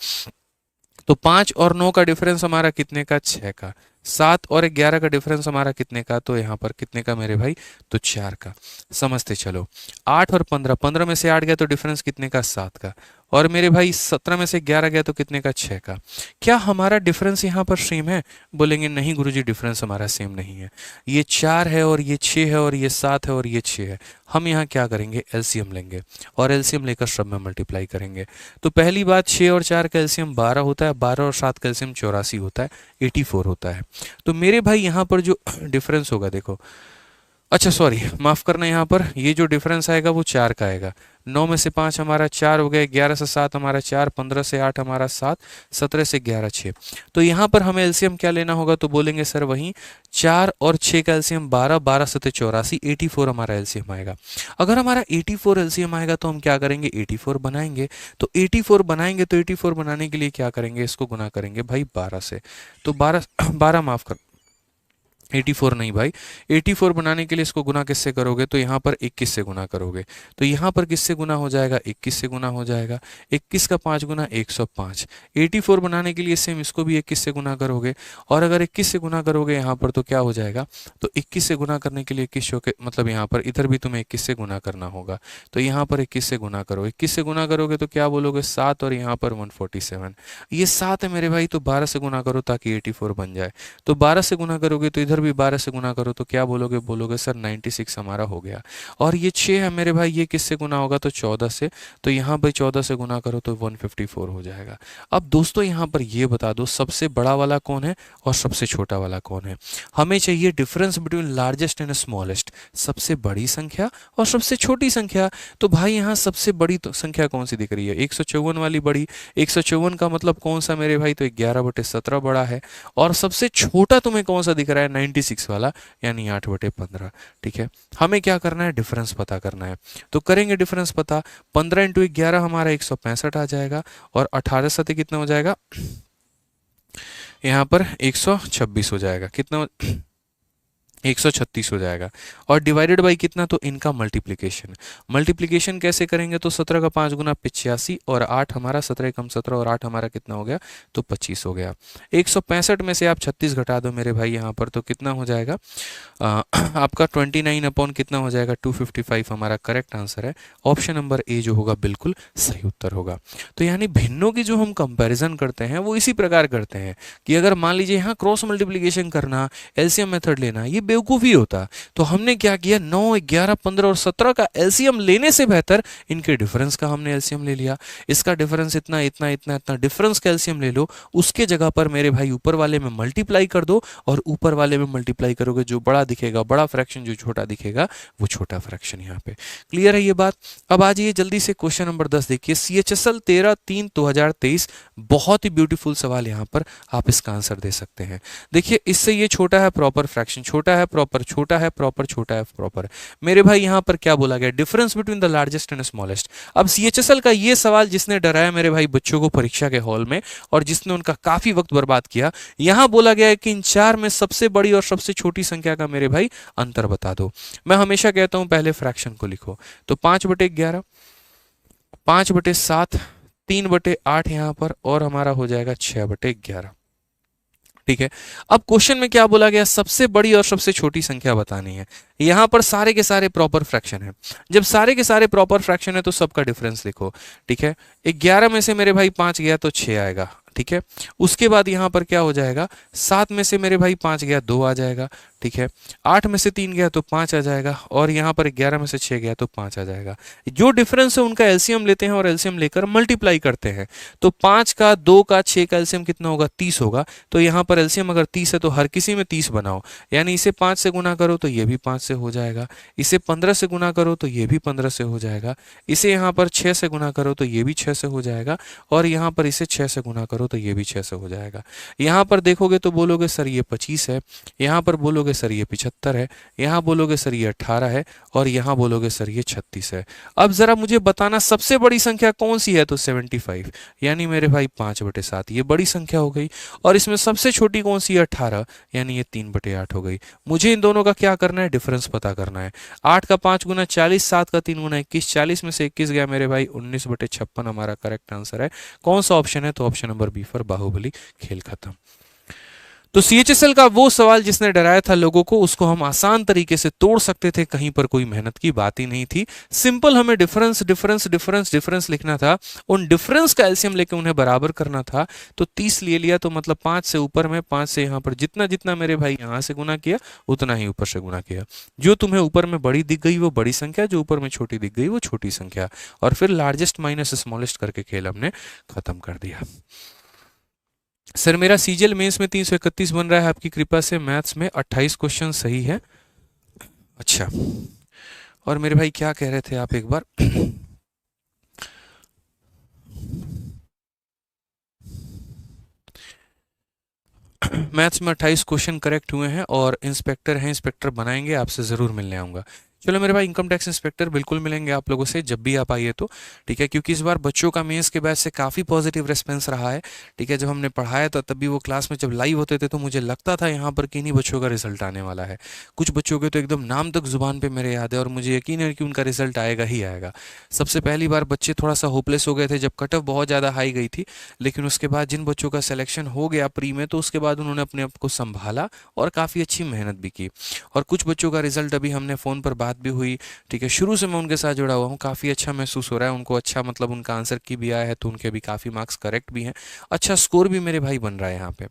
तो 5 और 9 का डिफरेंस हमारा कितने का, 6 का। 7 और 11 का डिफरेंस हमारा कितने का, तो यहाँ पर कितने का मेरे भाई, तो 4 का। समझते चलो। 8 और 15, 15 में से 8 गया तो डिफरेंस कितने का, 7 का। और मेरे भाई 17 में से 11 गया तो कितने का, 6 का। क्या हमारा डिफरेंस यहाँ पर सेम है, बोलेंगे नहीं गुरुजी डिफरेंस हमारा सेम नहीं है, ये 4 है और ये 6 है और ये 7 है और ये 6 है। हम यहाँ क्या करेंगे, एलसीएम लेंगे और एलसीएम लेकर सब में मल्टीप्लाई करेंगे। तो पहली बात, 6 और 4 का एलसीएम 12 होता है, 12 और 7 का एलसीएम 84 होता है, 84 होता है। तो मेरे भाई यहाँ पर जो डिफरेंस होगा देखो, अच्छा सॉरी माफ करना, यहाँ पर ये जो डिफरेंस आएगा वो 4 का आएगा। 9 में से 5 हमारा 4 हो गया, 11 से 7 हमारा 4, 15 से 8 हमारा 7, 17 से 11 6। तो यहाँ पर हमें एलसीएम क्या लेना होगा, तो बोलेंगे सर वहीं 4 और 6 का एलसीएम 12, 12 से 84, 84 हमारा एलसीएम आएगा। अगर हमारा 84 एलसीएम आएगा तो हम क्या करेंगे, 84 बनाएंगे। तो 84 बनाएंगे तो 84 बनाने के लिए क्या करेंगे, इसको गुना करेंगे भाई 12 से। तो 12 माफ कर, 84 नहीं भाई, 84 बनाने के लिए इसको गुना किससे करोगे, तो यहाँ पर 21 से गुना करोगे। तो यहाँ पर किससे गुना हो जाएगा, 21 से गुना हो जाएगा। 21 का 5 गुना 105। 84 बनाने के लिए सेम इसको भी 21 से गुना करोगे, और अगर 21 से गुना करोगे यहाँ पर तो क्या हो जाएगा, तो 21 से गुना करने के लिए 21 के मतलब यहाँ पर इधर भी तुम्हें 21 से गुना करना होगा। तो यहाँ पर 21 से गुना करो, 21 से गुना करोगे तो क्या बोलोगे, 7, और यहाँ पर 147। ये 7 है मेरे भाई, तो 12 से गुना करो ताकि 84 बन जाए। तो 12 से गुना करोगे तो इधर भी 12 से गुना करो तो क्या बोलोगे, बोलोगे सर 96 हमारा हो गया। और ये 6 है मेरे भाई, ये किससे गुना होगा, तो 14 से। तो यहाँ भाई 14 से गुना करो तो 154 हो जाएगा। अब दोस्तों यहाँ पर ये बता दो सबसे बड़ा वाला कौन है और सबसे छोटा वाला कौन है। हमें चाहिए difference between largest and smallest, सबसे बड़ी संख्या और सबसे छोटी संख्या। तो भाई यहाँ सबसे बड़ी तो संख्या कौन सी दिख रही है, 154 वाली बड़ी। 154 का मतलब कौन सा मेरे भाई, तो 11/17 बड़ा है। और सबसे छोटा तुम्हें कौन सा दिख रहा है, 96 वाला, यानी 8/15। ठीक है, हमें क्या करना है, डिफरेंस पता करना है। तो करेंगे डिफरेंस पता, 15 × 11 हमारा 165 आ जाएगा, और 18 सते कितना हो जाएगा, यहाँ पर 126 हो जाएगा। कितना 136 हो जाएगा। और डिवाइडेड बाई कितना, तो इनका मल्टीप्लिकेशन। मल्टीप्लिकेशन कैसे करेंगे, तो 17 का 5 गुना 85 और 8 हमारा 17 कम 17 और 8 हमारा कितना हो गया, तो 25 हो गया। 165 में से आप 36 घटा दो मेरे भाई यहाँ पर, तो कितना हो जाएगा आपका 29 अपॉन कितना हो जाएगा, 255 हमारा करेक्ट आंसर है। ऑप्शन नंबर ए जो होगा बिल्कुल सही उत्तर होगा। तो यानी भिन्नों की जो हम कंपैरिजन करते हैं वो इसी प्रकार करते हैं कि अगर मान लीजिए यहाँ क्रॉस मल्टीप्लिकेशन करना, एलसीएम मेथड लेना, ये बेवकूफ़ी होता। तो हमने क्या किया, 9, 11, 15 और 17 का एलसीएम लेने से बेहतर इनके डिफरेंस का हमने एलसीएम ले लिया। इसका डिफरेंस इतना इतना इतना इतना, डिफरेंस का एलसीएम ले लो, उसके जगह पर मेरे भाई ऊपर वाले में मल्टीप्लाई कर दो, और ऊपर वाले में मल्टीप्लाई करोगे जो बड़ा दिखेगा बड़ा फ्रैक्शन, जो छोटा दिखेगा वो छोटा फ्रैक्शन। यहाँ पे क्लियर है ये बात। अब आ जाइए जल्दी से क्वेश्चन नंबर 10 देखिए, CHSL 13/3/2023, बहुत ही ब्यूटीफुल सवाल। यहाँ पर आप इसका आंसर दे सकते हैं। देखिए इससे ये छोटा है प्रॉपर फ्रैक्शन, छोटा है प्रॉपर, छोटा है प्रॉपर, छोटा है प्रॉपर। मेरे भाई यहाँ पर क्या बोला गया, difference between the largest and smallest. अब CHSL का ये सवाल जिसने डराया मेरे भाई बच्चों को परीक्षा के हॉल में, और जिसने उनका काफी वक्त बर्बाद किया, यहां बोला गया है कि इन चार में सबसे बड़ी और सबसे छोटी संख्या का मेरे भाई अंतर बता दो। मैं हमेशा कहता हूं पहले फ्रैक्शन को लिखो, तो 5/11, 5/7, 3/8 यहां पर, और हमारा हो जाएगा 6/11। ठीक है। अब क्वेश्चन में क्या बोला गया, सबसे बड़ी और सबसे छोटी संख्या बतानी है। यहां पर सारे के सारे प्रॉपर फ्रैक्शन है। जब सारे के सारे प्रॉपर फ्रैक्शन है तो सबका डिफरेंस लिखो। ठीक है। 11 में से मेरे भाई 5 गया तो 6 आएगा। ठीक है। उसके बाद यहां पर क्या हो जाएगा, 7 में से मेरे भाई 5 गया 2 आ जाएगा। ठीक है। 8 में से 3 गया तो 5 आ जाएगा, और यहां पर 11 में से 6 गया तो 5 आ जाएगा। जो डिफरेंस है उनका एलसीएम लेते हैं और एलसीएम लेकर मल्टीप्लाई करते हैं। तो 5 का, 2 का, 6 का एलसीएम कितना होगा, 30 होगा। तो यहां पर एलसीएम अगर 30 है तो हर किसी में 30 बनाओ, यानी इसे 5 से गुना करो तो ये भी 5 से हो जाएगा, इसे 15 से गुना करो तो ये भी 15 से हो जाएगा, इसे यहाँ पर 6 से गुना करो तो ये भी 6 से हो जाएगा, और यहाँ पर इसे 6 से गुना करो तो ये भी 6 से हो जाएगा। यहाँ पर देखोगे तो बोलोगे सर ये 25 है, यहाँ पर बोलोगे सर ये 75 है, यहाँ बोलोगे सर ये 18 है, और यहाँ बोलोगे सर ये 36 है। अब जरा मुझे बताना सबसे बड़ी संख्या कौन सी है, तो 75, यानी मेरे भाई 5/7 ये बड़ी संख्या हो गई। और इसमें सबसे छोटी कौन सी है, 18, यानी ये 3/8 हो गई। मुझे इन दोनों का क्या करना है, डिफरेंस पता करना है। 8 का 5 गुना 40, 7 का 3 गुना 21, 40 में से 21 गया मेरे भाई 19/56 हमारा करेक्ट आंसर है। कौन सा ऑप्शन है, तो option number B for Baahubali. खेल खत्म। तो CHSL का वो सवाल जिसने डराया था लोगों को, उसको हम आसान तरीके से तोड़ सकते थे, कहीं पर कोई मेहनत की बात ही नहीं थी। सिंपल हमें डिफरेंस डिफरेंस डिफरेंस डिफरेंस लिखना था, उन डिफरेंस का एलसीएम लेके उन्हें बराबर करना था। तो 30 ले लिया, तो मतलब 5 से ऊपर में 5 से यहाँ पर जितना जितना मेरे भाई यहाँ से गुना किया उतना ही ऊपर से गुना किया। जो तुम्हें ऊपर में बड़ी दिख गई वो बड़ी संख्या, जो ऊपर में छोटी दिख गई वो छोटी संख्या, और फिर लार्जेस्ट माइनस स्मॉलेस्ट करके खेल हमने खत्म कर दिया। सर मेरा सीजीएल मेंस में 331 बन रहा है, आपकी कृपा से मैथ्स में 28 क्वेश्चन सही है। अच्छा, और मेरे भाई क्या कह रहे थे आप एक बार मैथ्स में 28 क्वेश्चन करेक्ट हुए हैं, और इंस्पेक्टर हैं, इंस्पेक्टर बनाएंगे, आपसे ज़रूर मिलने आऊँगा। चलो मेरे भाई इनकम टैक्स इंस्पेक्टर बिल्कुल मिलेंगे आप लोगों से जब भी आप आइए तो, ठीक है, क्योंकि इस बार बच्चों का मेंस के बैच से काफ़ी पॉजिटिव रेस्पॉन्स रहा है। ठीक है, जब हमने पढ़ाया था तब भी वो क्लास में जब लाइव होते थे तो मुझे लगता था यहाँ पर कि इन्हीं बच्चों का रिजल्ट आने वाला है। कुछ बच्चों के तो एकदम नाम तक जुबान पर मेरे याद है, और मुझे यकीन है कि उनका रिजल्ट आएगा ही आएगा। सबसे पहली बार बच्चे थोड़ा सा होपलेस हो गए थे जब कट ऑफ बहुत ज़्यादा हाई गई थी, लेकिन उसके बाद जिन बच्चों का सिलेक्शन हो गया प्री में, तो उसके बाद उन्होंने अपने आप को संभाला और काफ़ी अच्छी मेहनत भी की। और कुछ बच्चों का रिजल्ट अभी हमने फ़ोन पर बात भी हुई, ठीक है, शुरू से मैं उनके साथ जुड़ा हुआ हूँ, काफ़ी अच्छा महसूस हो रहा है उनको, अच्छा मतलब उनका आंसर की भी आया है, तो उनके भी काफ़ी मार्क्स करेक्ट भी हैं, अच्छा स्कोर भी मेरे भाई बन रहा है यहाँ पे।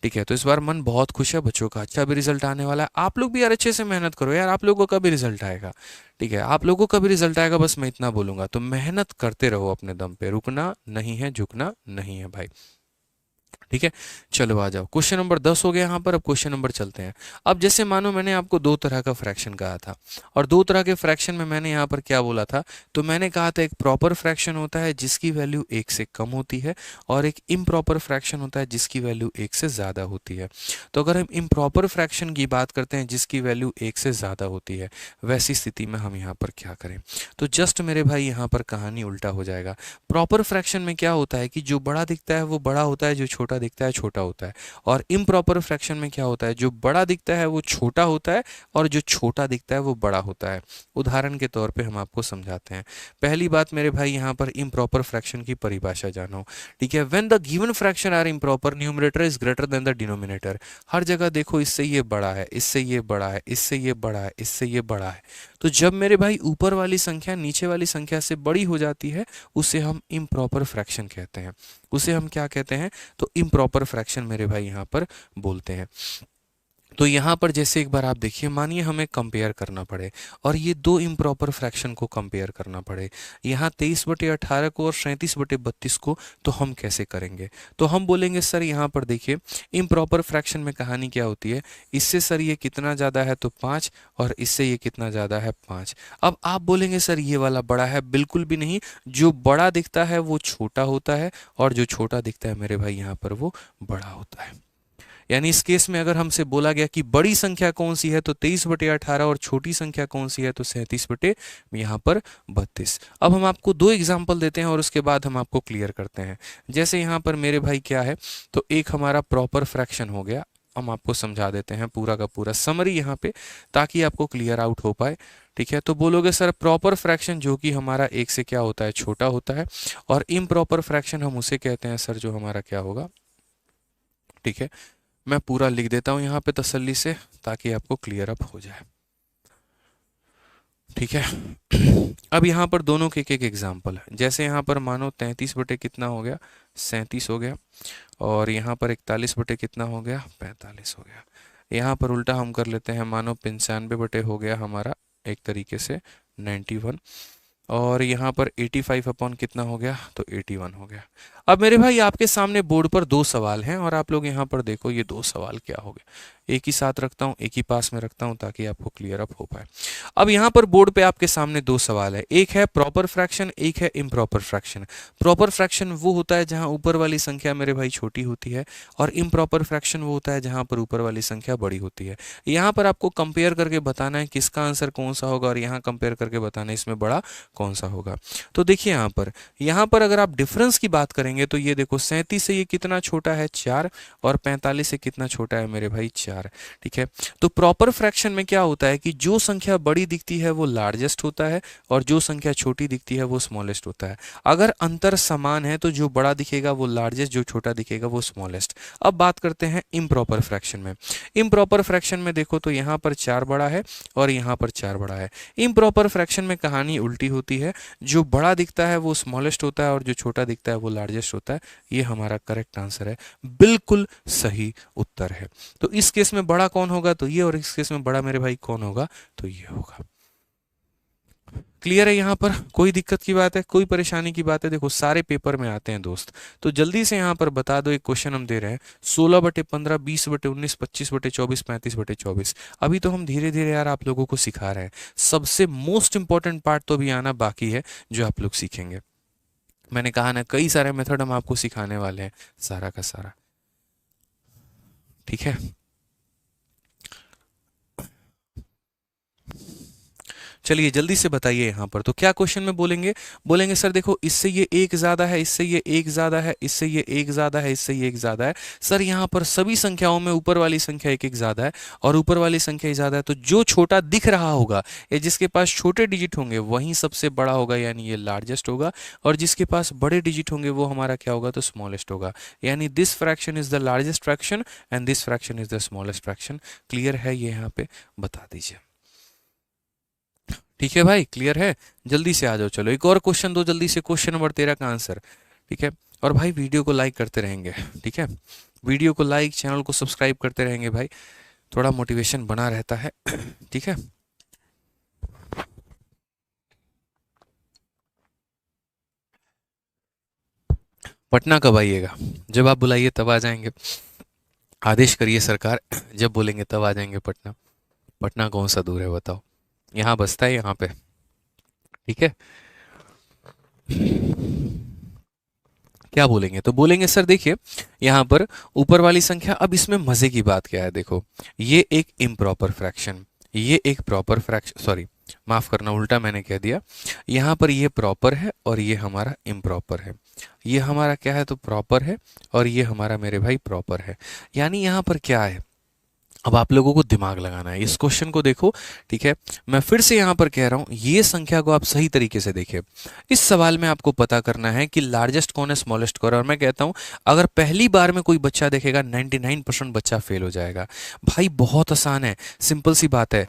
ठीक है, तो इस बार मन बहुत खुश है, बच्चों का अच्छा भी रिजल्ट आने वाला है। आप लोग भी यार अच्छे से मेहनत करो यार, आप लोगों का भी रिजल्ट आएगा। ठीक है, आप लोगों का भी रिजल्ट आएगा, बस मैं इतना बोलूंगा, तो मेहनत करते रहो अपने दम पे, रुकना नहीं है, झुकना नहीं है भाई। ठीक है, चलो आ जाओ, क्वेश्चन नंबर 10 हो गया यहाँ पर। अब क्वेश्चन नंबर चलते हैं। अब जैसे मानो मैंने आपको दो तरह का फ्रैक्शन कहा था, और दो तरह के फ्रैक्शन में मैंने यहाँ पर क्या बोला था, तो मैंने कहा था एक प्रॉपर फ्रैक्शन होता है जिसकी वैल्यू 1 से कम होती है, और एक इम्प्रॉपर फ्रैक्शन होता है जिसकी वैल्यू 1 से ज़्यादा होती है। तो अगर हम इम्प्रॉपर फ्रैक्शन की बात करते हैं जिसकी वैल्यू 1 से ज़्यादा होती है, वैसी स्थिति में हम यहाँ पर क्या करें, तो जस्ट मेरे भाई यहाँ पर कहानी उल्टा हो जाएगा। प्रॉपर फ्रैक्शन में क्या होता है कि जो बड़ा दिखता है वो बड़ा होता है, जो छोटा छोटा दिखता है छोटा होता है, और इम्प्रॉपर फ्रैक्शन में क्या होता है, जो बड़ा दिखता है वो छोटा होता है और जो छोटा दिखता है वो बड़ा होता है। उदाहरण के तौर पे हम आपको समझाते हैं। पहली बात मेरे भाई यहाँ पर इम्प्रॉपर फ्रैक्शन की परिभाषा जानो, ठीक है। When the given fraction are improper, numerator is greater than the denominator. हर जगह देखो इससे ये बड़ा है, इससे ये बड़ा है, इससे ये बड़ा है, इससे ये बड़ा है। तो जब मेरे भाई ऊपर वाली संख्या नीचे वाली संख्या से बड़ी हो जाती है उसे हम इम्प्रॉपर फ्रैक्शन कहते हैं। उसे हम क्या कहते हैं, तो इम्प्रॉपर फ्रैक्शन मेरे भाई यहाँ पर बोलते हैं। तो यहाँ पर जैसे एक बार आप देखिए, मानिए हमें कंपेयर करना पड़े और ये दो इम्प्रॉपर फ्रैक्शन को कंपेयर करना पड़े, यहाँ 23/18 को और 37/32 को, तो हम कैसे करेंगे। तो हम बोलेंगे सर यहाँ पर देखिए इम्प्रॉपर फ्रैक्शन में कहानी क्या होती है, इससे सर ये कितना ज़्यादा है तो 5 और इससे ये कितना ज़्यादा है 5। अब आप बोलेंगे सर ये वाला बड़ा है, बिल्कुल भी नहीं, जो बड़ा दिखता है वो छोटा होता है और जो छोटा दिखता है मेरे भाई यहाँ पर वो बड़ा होता है। यानी इस केस में अगर हमसे बोला गया कि बड़ी संख्या कौन सी है तो 23/18 और छोटी संख्या कौन सी है तो 37 यहाँ पर 32। अब हम आपको दो एग्जाम्पल देते हैं और उसके बाद हम आपको क्लियर करते हैं। जैसे यहाँ पर मेरे भाई क्या है, तो एक हमारा प्रॉपर फ्रैक्शन हो गया, हम आपको समझा देते हैं पूरा का पूरा समरी यहाँ पे ताकि आपको क्लियर आउट हो पाए, ठीक है। तो बोलोगे सर प्रॉपर फ्रैक्शन जो कि हमारा एक से क्या होता है छोटा होता है, और इम्प्रॉपर फ्रैक्शन हम उसे कहते हैं सर जो हमारा क्या होगा, ठीक है। मैं पूरा लिख देता हूं यहाँ पे तसल्ली से ताकि आपको क्लियर अप हो जाए, ठीक है। अब यहाँ पर दोनों के एक एग्जाम्पल है। जैसे यहाँ पर मानो 33 बटे कितना हो गया 37 हो गया, और यहाँ पर 41 बटे कितना हो गया 45 हो गया। यहाँ पर उल्टा हम कर लेते हैं, मानो 95 बटे हो गया हमारा एक तरीके से 91, और यहाँ पर 85 अपॉन कितना हो गया तो 81 हो गया। अब मेरे भाई आपके सामने बोर्ड पर दो सवाल हैं और आप लोग यहाँ पर देखो ये दो सवाल क्या हो गए। एक ही साथ रखता हूँ, एक ही पास में रखता हूँ ताकि आपको क्लियर अप हो पाए। अब यहाँ पर बोर्ड पे आपके सामने दो सवाल है, एक है प्रॉपर फ्रैक्शन, एक है इम्प्रॉपर फ्रैक्शन। प्रॉपर फ्रैक्शन वो होता है जहाँ ऊपर वाली संख्या मेरे भाई छोटी होती है, और इम्प्रॉपर फ्रैक्शन वो होता है जहाँ पर ऊपर वाली संख्या बड़ी होती है। यहाँ पर आपको कंपेयर करके बताना है किसका आंसर कौन सा होगा, और यहाँ कंपेयर करके बताना है इसमें बड़ा कौन सा होगा। तो देखिए यहाँ पर अगर आप डिफरेंस की बात करेंगे तो ये देखो 37 से ये कितना छोटा है 4, और 45 से कितना छोटा है मेरे भाई 4, ठीक है। तो प्रॉपर फ्रैक्शन में क्या होता है कि जो संख्या बड़ी दिखती है वो लार्जेस्ट होता है और जो संख्या छोटी दिखती है वो स्मॉलेस्ट होता है। अगर अंतर समान है तो जो बड़ा दिखेगा वो लार्जेस्ट, जो छोटा दिखेगा वो स्मॉलेस्ट। अब बात करते हैं इम्प्रॉपर फ्रैक्शन में। इम्प्रॉपर फ्रैक्शन में देखो तो यहाँ पर 4 बड़ा है और यहाँ पर 4 बड़ा है। इम्प्रॉपर फ्रैक्शन में कहानी उल्टी होती है, जो बड़ा दिखता है वो स्मॉलेस्ट होता है और जो छोटा दिखता है वो लार्जेस्ट होता है। ये हमारा करेक्ट आंसर है, बिल्कुल सही उत्तर है। तो इस केस में बड़ा कौन होगा तो ये, और इस केस में बड़ा मेरे भाई कौन होगा तो ये होगा। क्लियर है यहाँ पर, कोई दिक्कत की बात है, कोई परेशानी की बात है। देखो सारे पेपर में आते हैं दोस्त, तो जल्दी से यहाँ पर बता दो। एक क्वेश्चन हम दे रहे हैं 16/15, 20/19, 25/24, 35/24। अभी तो हम धीरे धीरे यार आप लोगों को सिखा रहे हैं, सबसे मोस्ट इंपॉर्टेंट पार्ट तो अभी आना बाकी है जो आप लोग सीखेंगे। मैंने कहा ना कई सारे मेथड हम आपको सिखाने वाले हैं, सारा का सारा, ठीक है। चलिए जल्दी से बताइए यहाँ पर तो क्या क्वेश्चन में बोलेंगे। बोलेंगे सर देखो इससे ये एक ज्यादा है, इससे ये एक ज्यादा है, इससे ये एक ज्यादा है, इससे ये एक ज्यादा है। सर यहाँ पर सभी संख्याओं में ऊपर वाली संख्या एक एक ज्यादा है और ऊपर वाली संख्या ही ज्यादा है, तो जो छोटा दिख रहा होगा या जिसके पास छोटे डिजिट होंगे वही सबसे बड़ा होगा, यानी ये लार्जेस्ट होगा, और जिसके पास बड़े डिजिट होंगे वो हमारा क्या होगा तो स्मॉलेस्ट होगा। यानी this fraction is the largest fraction and this fraction is the smallest fraction. Clear है ये यहाँ पे बता दीजिए, ठीक है भाई, क्लियर है। जल्दी से आ जाओ, चलो एक और क्वेश्चन दो जल्दी से, क्वेश्चन नंबर 13 का आंसर, ठीक है। और भाई वीडियो को लाइक करते रहेंगे, ठीक है, वीडियो को लाइक, चैनल को सब्सक्राइब करते रहेंगे भाई, थोड़ा मोटिवेशन बना रहता है, ठीक है। पटना कब आइएगा, जब आप बुलाइए तब आ जाएंगे, आदेश करिए सरकार, जब बोलेंगे तब आ जाएंगे पटना। पटना कौन सा दूर है बताओ, यहाँ बसता है यहाँ पे, ठीक है। क्या बोलेंगे तो बोलेंगे सर देखिए यहाँ पर ऊपर वाली संख्या, अब इसमें मजे की बात क्या है, देखो ये एक इम्प्रॉपर फ्रैक्शन, ये एक प्रॉपर फ्रैक्शन, सॉरी माफ करना, उल्टा मैंने कह दिया। यहाँ पर ये प्रॉपर है और ये हमारा इम्प्रॉपर है। ये हमारा क्या है, तो प्रॉपर है, और ये हमारा मेरे भाई प्रॉपर है। यानी यहाँ पर क्या है, अब आप लोगों को दिमाग लगाना है, इस क्वेश्चन को देखो, ठीक है। मैं फिर से यहां पर कह रहा हूं, ये संख्या को आप सही तरीके से देखिए। इस सवाल में आपको पता करना है कि लार्जेस्ट कौन है, स्मॉलेस्ट कौन है। और मैं कहता हूं, अगर पहली बार में कोई बच्चा देखेगा 99% बच्चा फेल हो जाएगा। भाई बहुत आसान है, सिंपल सी बात है।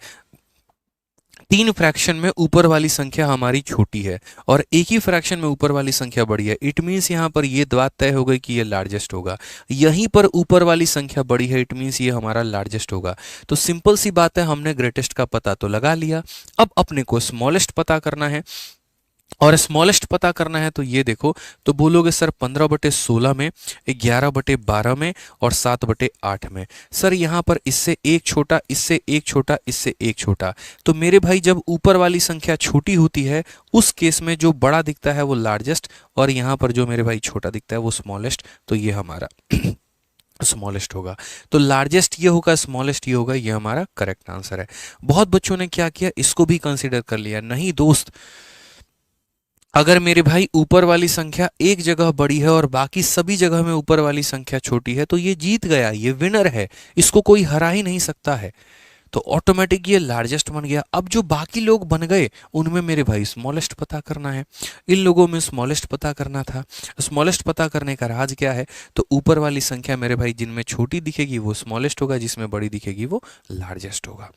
तीन फ्रैक्शन में ऊपर वाली संख्या हमारी छोटी है और एक ही फ्रैक्शन में ऊपर वाली संख्या बड़ी है। इट मीन्स यहाँ पर ये बात तय हो गई कि ये लार्जेस्ट होगा। यहीं पर ऊपर वाली संख्या बड़ी है, इट मीन्स ये हमारा लार्जेस्ट होगा। तो सिंपल सी बात है, हमने ग्रेटेस्ट का पता तो लगा लिया। अब अपने को स्मॉलेस्ट पता करना है, और स्मॉलेस्ट पता करना है तो ये देखो, तो बोलोगे सर 15/16 में, 11/12 में और 7/8 में। सर यहाँ पर इससे एक छोटा, इससे एक छोटा, इससे एक छोटा। तो मेरे भाई जब ऊपर वाली संख्या छोटी होती है उस केस में जो बड़ा दिखता है वो लार्जेस्ट, और यहाँ पर जो मेरे भाई छोटा दिखता है वो स्मॉलेस्ट। तो ये हमारा स्मॉलेस्ट होगा। तो लार्जेस्ट ये होगा, स्मॉलेस्ट ये होगा, ये हमारा करेक्ट आंसर है। बहुत बच्चों ने क्या किया, इसको भी कंसीडर कर लिया। नहीं दोस्त, अगर मेरे भाई ऊपर वाली संख्या एक जगह बड़ी है और बाकी सभी जगह में ऊपर वाली संख्या छोटी है तो ये जीत गया, ये विनर है, इसको कोई हरा ही नहीं सकता है। तो ऑटोमेटिक ये लार्जेस्ट बन गया। अब जो बाकी लोग बन गए उनमें मेरे भाई स्मॉलेस्ट पता करना है। इन लोगों में स्मॉलेस्ट पता करना था। स्मॉलेस्ट पता करने का राज क्या है, तो ऊपर वाली संख्या मेरे भाई जिनमें छोटी दिखेगी वो स्मॉलेस्ट होगा, जिसमें बड़ी दिखेगी वो लार्जेस्ट होगा।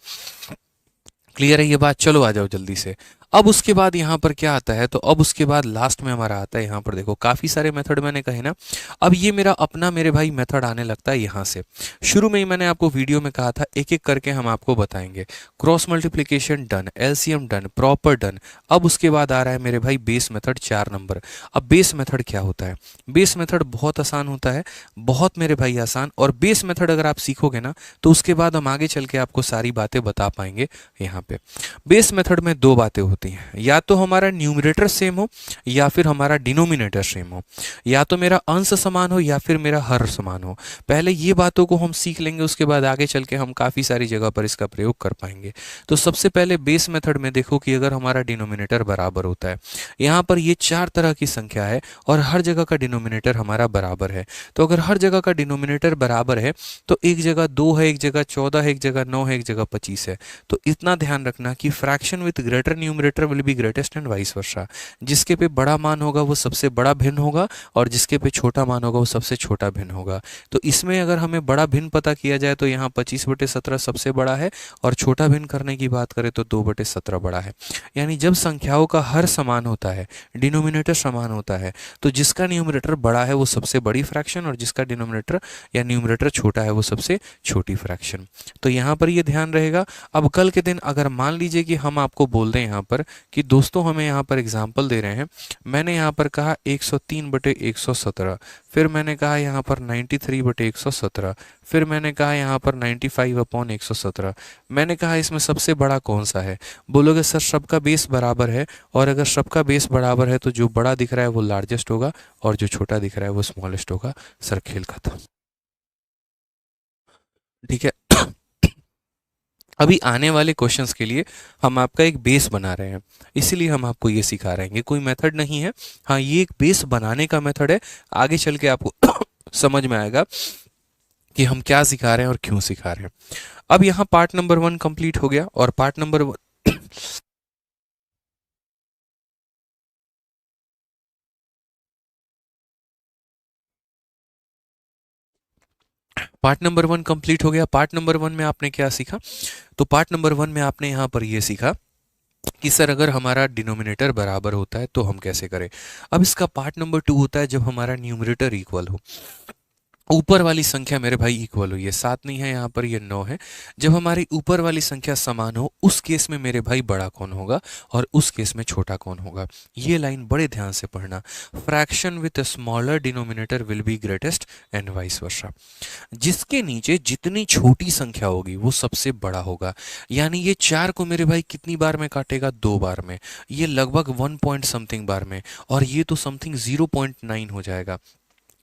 क्लियर है ये बात? चलो आ जाओ जल्दी से। अब उसके बाद यहाँ पर क्या आता है, तो अब उसके बाद लास्ट में हमारा आता है, यहाँ पर देखो काफ़ी सारे मेथड मैंने कहे ना। अब ये मेरा अपना मेरे भाई मेथड आने लगता है यहाँ से। शुरू में ही मैंने आपको वीडियो में कहा था एक एक करके हम आपको बताएंगे। Cross multiplication done, LCM done, proper done. अब उसके बाद आ रहा है मेरे भाई बेस मेथड 4 नंबर। अब बेस मेथड क्या होता है? बेस मेथड बहुत आसान होता है, बहुत मेरे भाई आसान। और बेस मेथड अगर आप सीखोगे ना तो उसके बाद हम आगे चल के आपको सारी बातें बता पाएंगे। यहाँ पे बेस मेथड में दो बातें होती हैं, या तो हमारा न्यूमरेटर सेम हो या फिर हमारा डिनोमिनेटर सेम हो, या तो मेरा अंश समान हो या फिर मेरा हर समान हो। पहले ये बातों को हम सीख लेंगे, उसके बाद आगे चल के हम काफ़ी सारी जगह पर इसका प्रयोग कर पाएंगे। तो सबसे पहले बेस मेथड में देखो कि अगर हमारा डिनोमिनेटर बराबर होता है, यहाँ पर ये 4 तरह की संख्या है और हर जगह का डिनोमिनेटर हमारा बराबर है। तो अगर हर जगह का डिनोमिनेटर बराबर है तो एक जगह 2 है, एक जगह 14 है, एक जगह 9 है, एक जगह 25 है। तो इतना ध्यान रखना कि fraction with greater numerator will be greatest and vice versa. जिसके पे बड़ा मान होगा वो सबसे बड़ा भिन्न होगा और जिसके पे छोटा मान होगा वो सबसे छोटा भिन्न होगा। तो इसमें अगर हमें बड़ा भिन्न पता किया जाए तो यहाँ 25/17 सबसे बड़ा है, और छोटा भिन्न करने की बात करें तो 2/17 बड़ा है। यानी जब संख्याओं का हर समान होता है, डिनोमिनेटर समान होता है, तो जिसका न्यूमरेटर बड़ा है वो सबसे बड़ी फ्रैक्शन और जिसका डिनोमिनेटर या न्यूमरेटर छोटा है वो सबसे छोटी फ्रैक्शन। तो यहाँ पर ये ध्यान रहेगा। अब कल के दिन अगर मान लीजिए कि हम आपको बोल दें यहाँ पर कि दोस्तों हमें यहाँ पर एग्जाम्पल दे रहे हैं, मैंने यहाँ पर कहा 103/117, फिर मैंने कहा यहाँ पर 93/117, फिर मैंने कहा यहाँ पर 95/117, मैंने कहा इसमें सबसे बड़ा कौन सा है? बोलोगे सर सबका बेस बराबर है, और अगर सबका बेस बराबर है तो जो बड़ा दिख रहा है वो लार्जेस्ट होगा और जो छोटा दिख रहा है वो स्मॉलेस्ट होगा। सर खेल खत्म। ठीक है। अभी आने वाले क्वेश्चंस के लिए हम आपका एक बेस बना रहे हैं, इसीलिए हम आपको ये सिखा रहे हैं। कोई मेथड नहीं है, हाँ ये एक बेस बनाने का मेथड है। आगे चल के आपको समझ में आएगा कि हम क्या सिखा रहे हैं और क्यों सिखा रहे हैं। अब यहाँ पार्ट नंबर 1 कंप्लीट हो गया, और part number part number 1 complete हो गया। पार्ट नंबर 1 में आपने क्या सीखा? तो पार्ट नंबर 1 में आपने यहाँ पर ये सीखा कि सर अगर हमारा डिनोमिनेटर बराबर होता है तो हम कैसे करें। अब इसका पार्ट नंबर 2 होता है जब हमारा न्यूमरेटर इक्वल हो, ऊपर वाली संख्या मेरे भाई इक्वल हो। ये 7 नहीं है यहाँ पर, ये 9 है। जब हमारी ऊपर वाली संख्या समान हो उस केस में मेरे भाई बड़ा कौन होगा और उस केस में छोटा कौन होगा। ये लाइन बड़े ध्यान से पढ़ना। Fraction with smaller denominator will be greatest and vice versa. जिसके नीचे जितनी छोटी संख्या होगी वो सबसे बड़ा होगा। यानी ये 4 को मेरे भाई कितनी बार में काटेगा? 2 बार में। ये लगभग 1 पॉइंट समथिंग बार में, और ये तो समथिंग 0.9 हो जाएगा।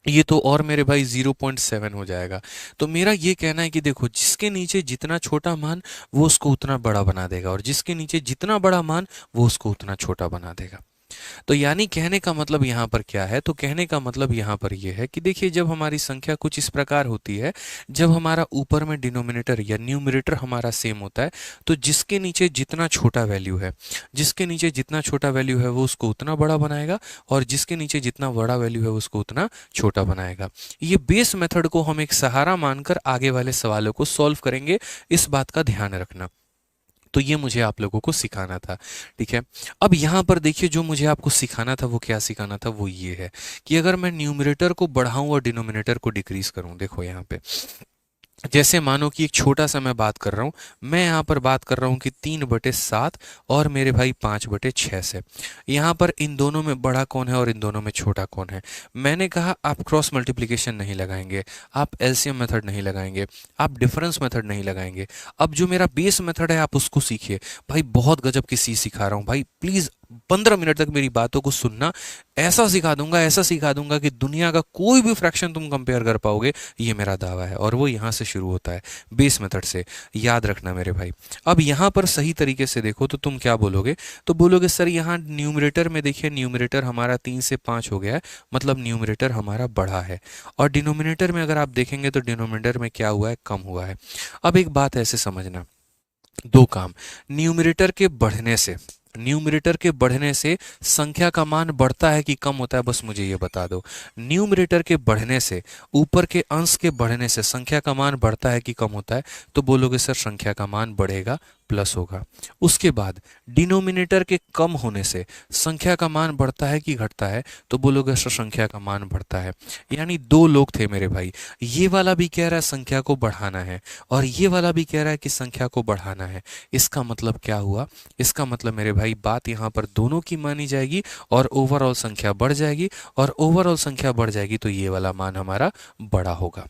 ये तो और मेरे भाई 0.7 हो जाएगा। तो मेरा ये कहना है कि देखो, जिसके नीचे जितना छोटा मान वो उसको उतना बड़ा बना देगा, और जिसके नीचे जितना बड़ा मान वो उसको उतना छोटा बना देगा। तो यानी कहने का मतलब यहाँ पर क्या है, तो कहने का मतलब यहाँ पर ये है कि देखिए, जब हमारी संख्या कुछ इस प्रकार होती है, जब हमारा ऊपर में डिनोमिनेटर या न्यूमरेटर हमारा सेम होता है, तो जिसके नीचे जितना छोटा वैल्यू है, जिसके नीचे जितना छोटा वैल्यू है वो उसको उतना बड़ा बनाएगा, और जिसके नीचे जितना बड़ा वैल्यू है उसको उतना छोटा बनाएगा। ये बेस मेथड को हम एक सहारा मानकर आगे वाले सवालों को सॉल्व करेंगे, इस बात का ध्यान रखना। तो ये मुझे आप लोगों को सिखाना था, ठीक है। अब यहाँ पर देखिए, जो मुझे आपको सिखाना था वो क्या सिखाना था, वो ये है कि अगर मैं न्यूमरेटर को बढ़ाऊं और डिनोमिनेटर को डिक्रीज करूं, देखो यहाँ पे जैसे मानो कि एक छोटा सा मैं बात कर रहा हूँ, मैं यहाँ पर बात कर रहा हूँ कि 3/7 और मेरे भाई 5/6 से। यहाँ पर इन दोनों में बड़ा कौन है और इन दोनों में छोटा कौन है। मैंने कहा आप क्रॉस मल्टीप्लिकेशन नहीं लगाएंगे, आप एलसीएम मेथड नहीं लगाएंगे, आप डिफरेंस मेथड नहीं लगाएंगे। अब जो मेरा बेस मेथड है आप उसको सीखिए। भाई बहुत गजब की चीज सिखा रहा हूँ भाई, प्लीज 15 मिनट तक मेरी बातों को सुनना। ऐसा सिखा दूंगा, ऐसा सिखा दूंगा कि दुनिया का कोई भी फ्रैक्शन तुम कंपेयर कर पाओगे, ये मेरा दावा है। और वो यहाँ से शुरू होता है, बेस मेथड से, याद रखना मेरे भाई। अब यहाँ पर सही तरीके से देखो तो तुम क्या बोलोगे, तो बोलोगे सर यहाँ न्यूमरेटर में देखिए, न्यूमरेटर हमारा 3 से 5 हो गया है, मतलब न्यूमरेटर हमारा बढ़ा है। और डिनोमिनेटर में अगर आप देखेंगे तो डिनोमिनेटर में क्या हुआ है, कम हुआ है। अब एक बात ऐसे समझना, दो काम, न्यूमरेटर के बढ़ने से, न्यूमरेटर के बढ़ने से संख्या का मान बढ़ता है कि कम होता है, बस मुझे ये बता दो। न्यूमरेटर के बढ़ने से, ऊपर के अंश के बढ़ने से संख्या का मान बढ़ता है कि कम होता है, तो बोलोगे सर संख्या का मान बढ़ेगा, प्लस होगा। उसके बाद डिनोमिनेटर के कम होने से संख्या का मान बढ़ता है कि घटता है, तो बोलोगे सर संख्या का मान बढ़ता है। यानी दो लोग थे मेरे भाई, ये वाला भी कह रहा है संख्या को बढ़ाना है, और ये वाला भी कह रहा है कि संख्या को बढ़ाना है। इसका मतलब क्या हुआ, इसका मतलब मेरे भाई बात यहाँ पर दोनों की मानी जाएगी, और ओवरऑल संख्या बढ़ जाएगी, और ओवरऑल संख्या बढ़ जाएगी तो ये वाला मान हमारा बड़ा होगा,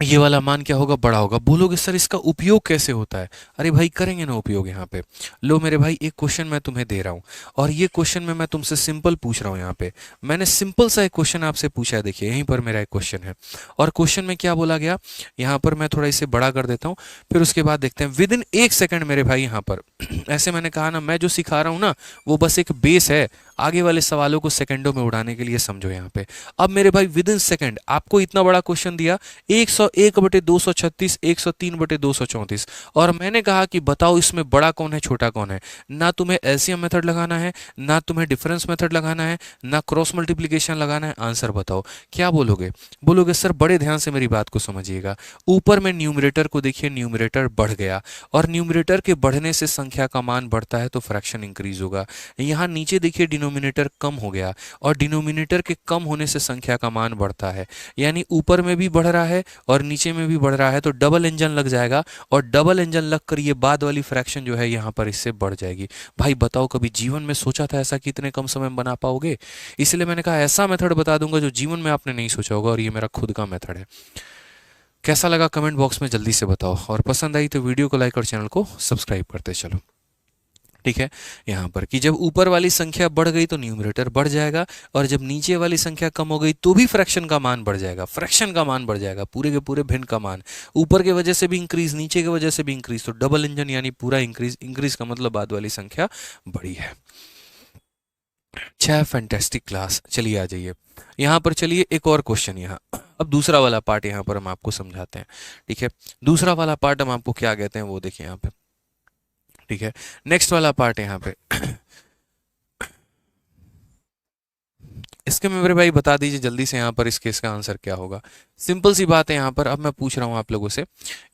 ये वाला मान क्या होगा, बड़ा होगा। बोलोगे सर इसका उपयोग कैसे होता है, अरे भाई करेंगे ना उपयोग यहाँ पे। लो मेरे भाई, एक क्वेश्चन मैं तुम्हें दे रहा हूँ, और ये क्वेश्चन में मैं तुमसे सिंपल पूछ रहा हूँ। यहाँ पे मैंने सिंपल सा एक क्वेश्चन आपसे पूछा है, देखिए यहीं पर मेरा एक क्वेश्चन है, और क्वेश्चन में क्या बोला गया, यहाँ पर मैं थोड़ा इसे बड़ा कर देता हूँ, फिर उसके बाद देखते हैं। विद इन 1 सेकंड मेरे भाई, यहाँ पर ऐसे मैंने कहा ना, मैं जो सिखा रहा हूँ ना वो बस एक बेस है, आगे वाले सवालों को सेकंडों में उड़ाने के लिए समझो यहाँ पे। अब मेरे भाई विद इन सेकंड आपको इतना बड़ा क्वेश्चन दिया, 101/236, 103/234, और मैंने कहा कि बताओ इसमें बड़ा कौन है छोटा कौन है। ना तुम्हें एलसीएम मेथड लगाना है, ना तुम्हें डिफरेंस मेथड लगाना है, ना क्रॉस मल्टीप्लिकेशन लगाना है, आंसर बताओ। क्या बोलोगे, बोलोगे सर बड़े ध्यान से मेरी बात को समझिएगा, ऊपर में न्यूमरेटर को देखिए, न्यूमरेटर बढ़ गया, और न्यूमरेटर के बढ़ने से संख्या का मान बढ़ता है तो फ्रैक्शन इंक्रीज होगा। यहाँ नीचे देखिए डिनोमिनेटर कम हो गया, और डिनोमिनेटर के कम होने से संख्या का मान बढ़ता है, यानी ऊपर में भी बढ़ रहा है और नीचे में भी बढ़ रहा है, तो डबल इंजन लग जाएगा, और डबल इंजन लगकर ये बाद वाली फ्रैक्शन जो है यहाँ पर इससे बढ़ जाएगी। भाई बताओ, कभी जीवन में सोचा था ऐसा कि इतने कम समय में बना पाओगे? इसलिए मैंने कहा ऐसा मेथड बता दूंगा जो जीवन में आपने नहीं सोचा होगा, और ये मेरा खुद का मेथड है। कैसा लगा कमेंट बॉक्स में जल्दी से बताओ, और पसंद आई तो वीडियो को लाइक और चैनल को सब्सक्राइब करते चलो, ठीक है। यहाँ पर कि जब ऊपर वाली संख्या बढ़ गई तो न्यूमरेटर बढ़ जाएगा, और जब नीचे वाली संख्या कम हो गई तो भी फ्रैक्शन का मान बढ़ जाएगा, फ्रैक्शन का मान बढ़ जाएगा, पूरे के पूरे भिन्न का मान, ऊपर के वजह से भी इंक्रीज, नीचे की वजह से भी इंक्रीज, तो डबल इंजन यानी पूरा इंक्रीज, इंक्रीज का मतलब बाद वाली संख्या बड़ी है। अच्छा, फैंटेस्टिक क्लास, चलिए आ जाइए यहाँ पर। चलिए एक और क्वेश्चन, यहाँ अब दूसरा वाला पार्ट यहाँ पर हम आपको समझाते हैं, ठीक है। दूसरा वाला पार्ट हम आपको क्या कहते हैं वो देखिए यहाँ पे, ठीक है। नेक्स्ट वाला पार्ट यहाँ पे इसके में मेरे भाई बता दीजिए जल्दी से यहाँ पर इस केस का आंसर क्या होगा। सिंपल सी बात है, यहाँ पर अब मैं पूछ रहा हूँ आप लोगों से,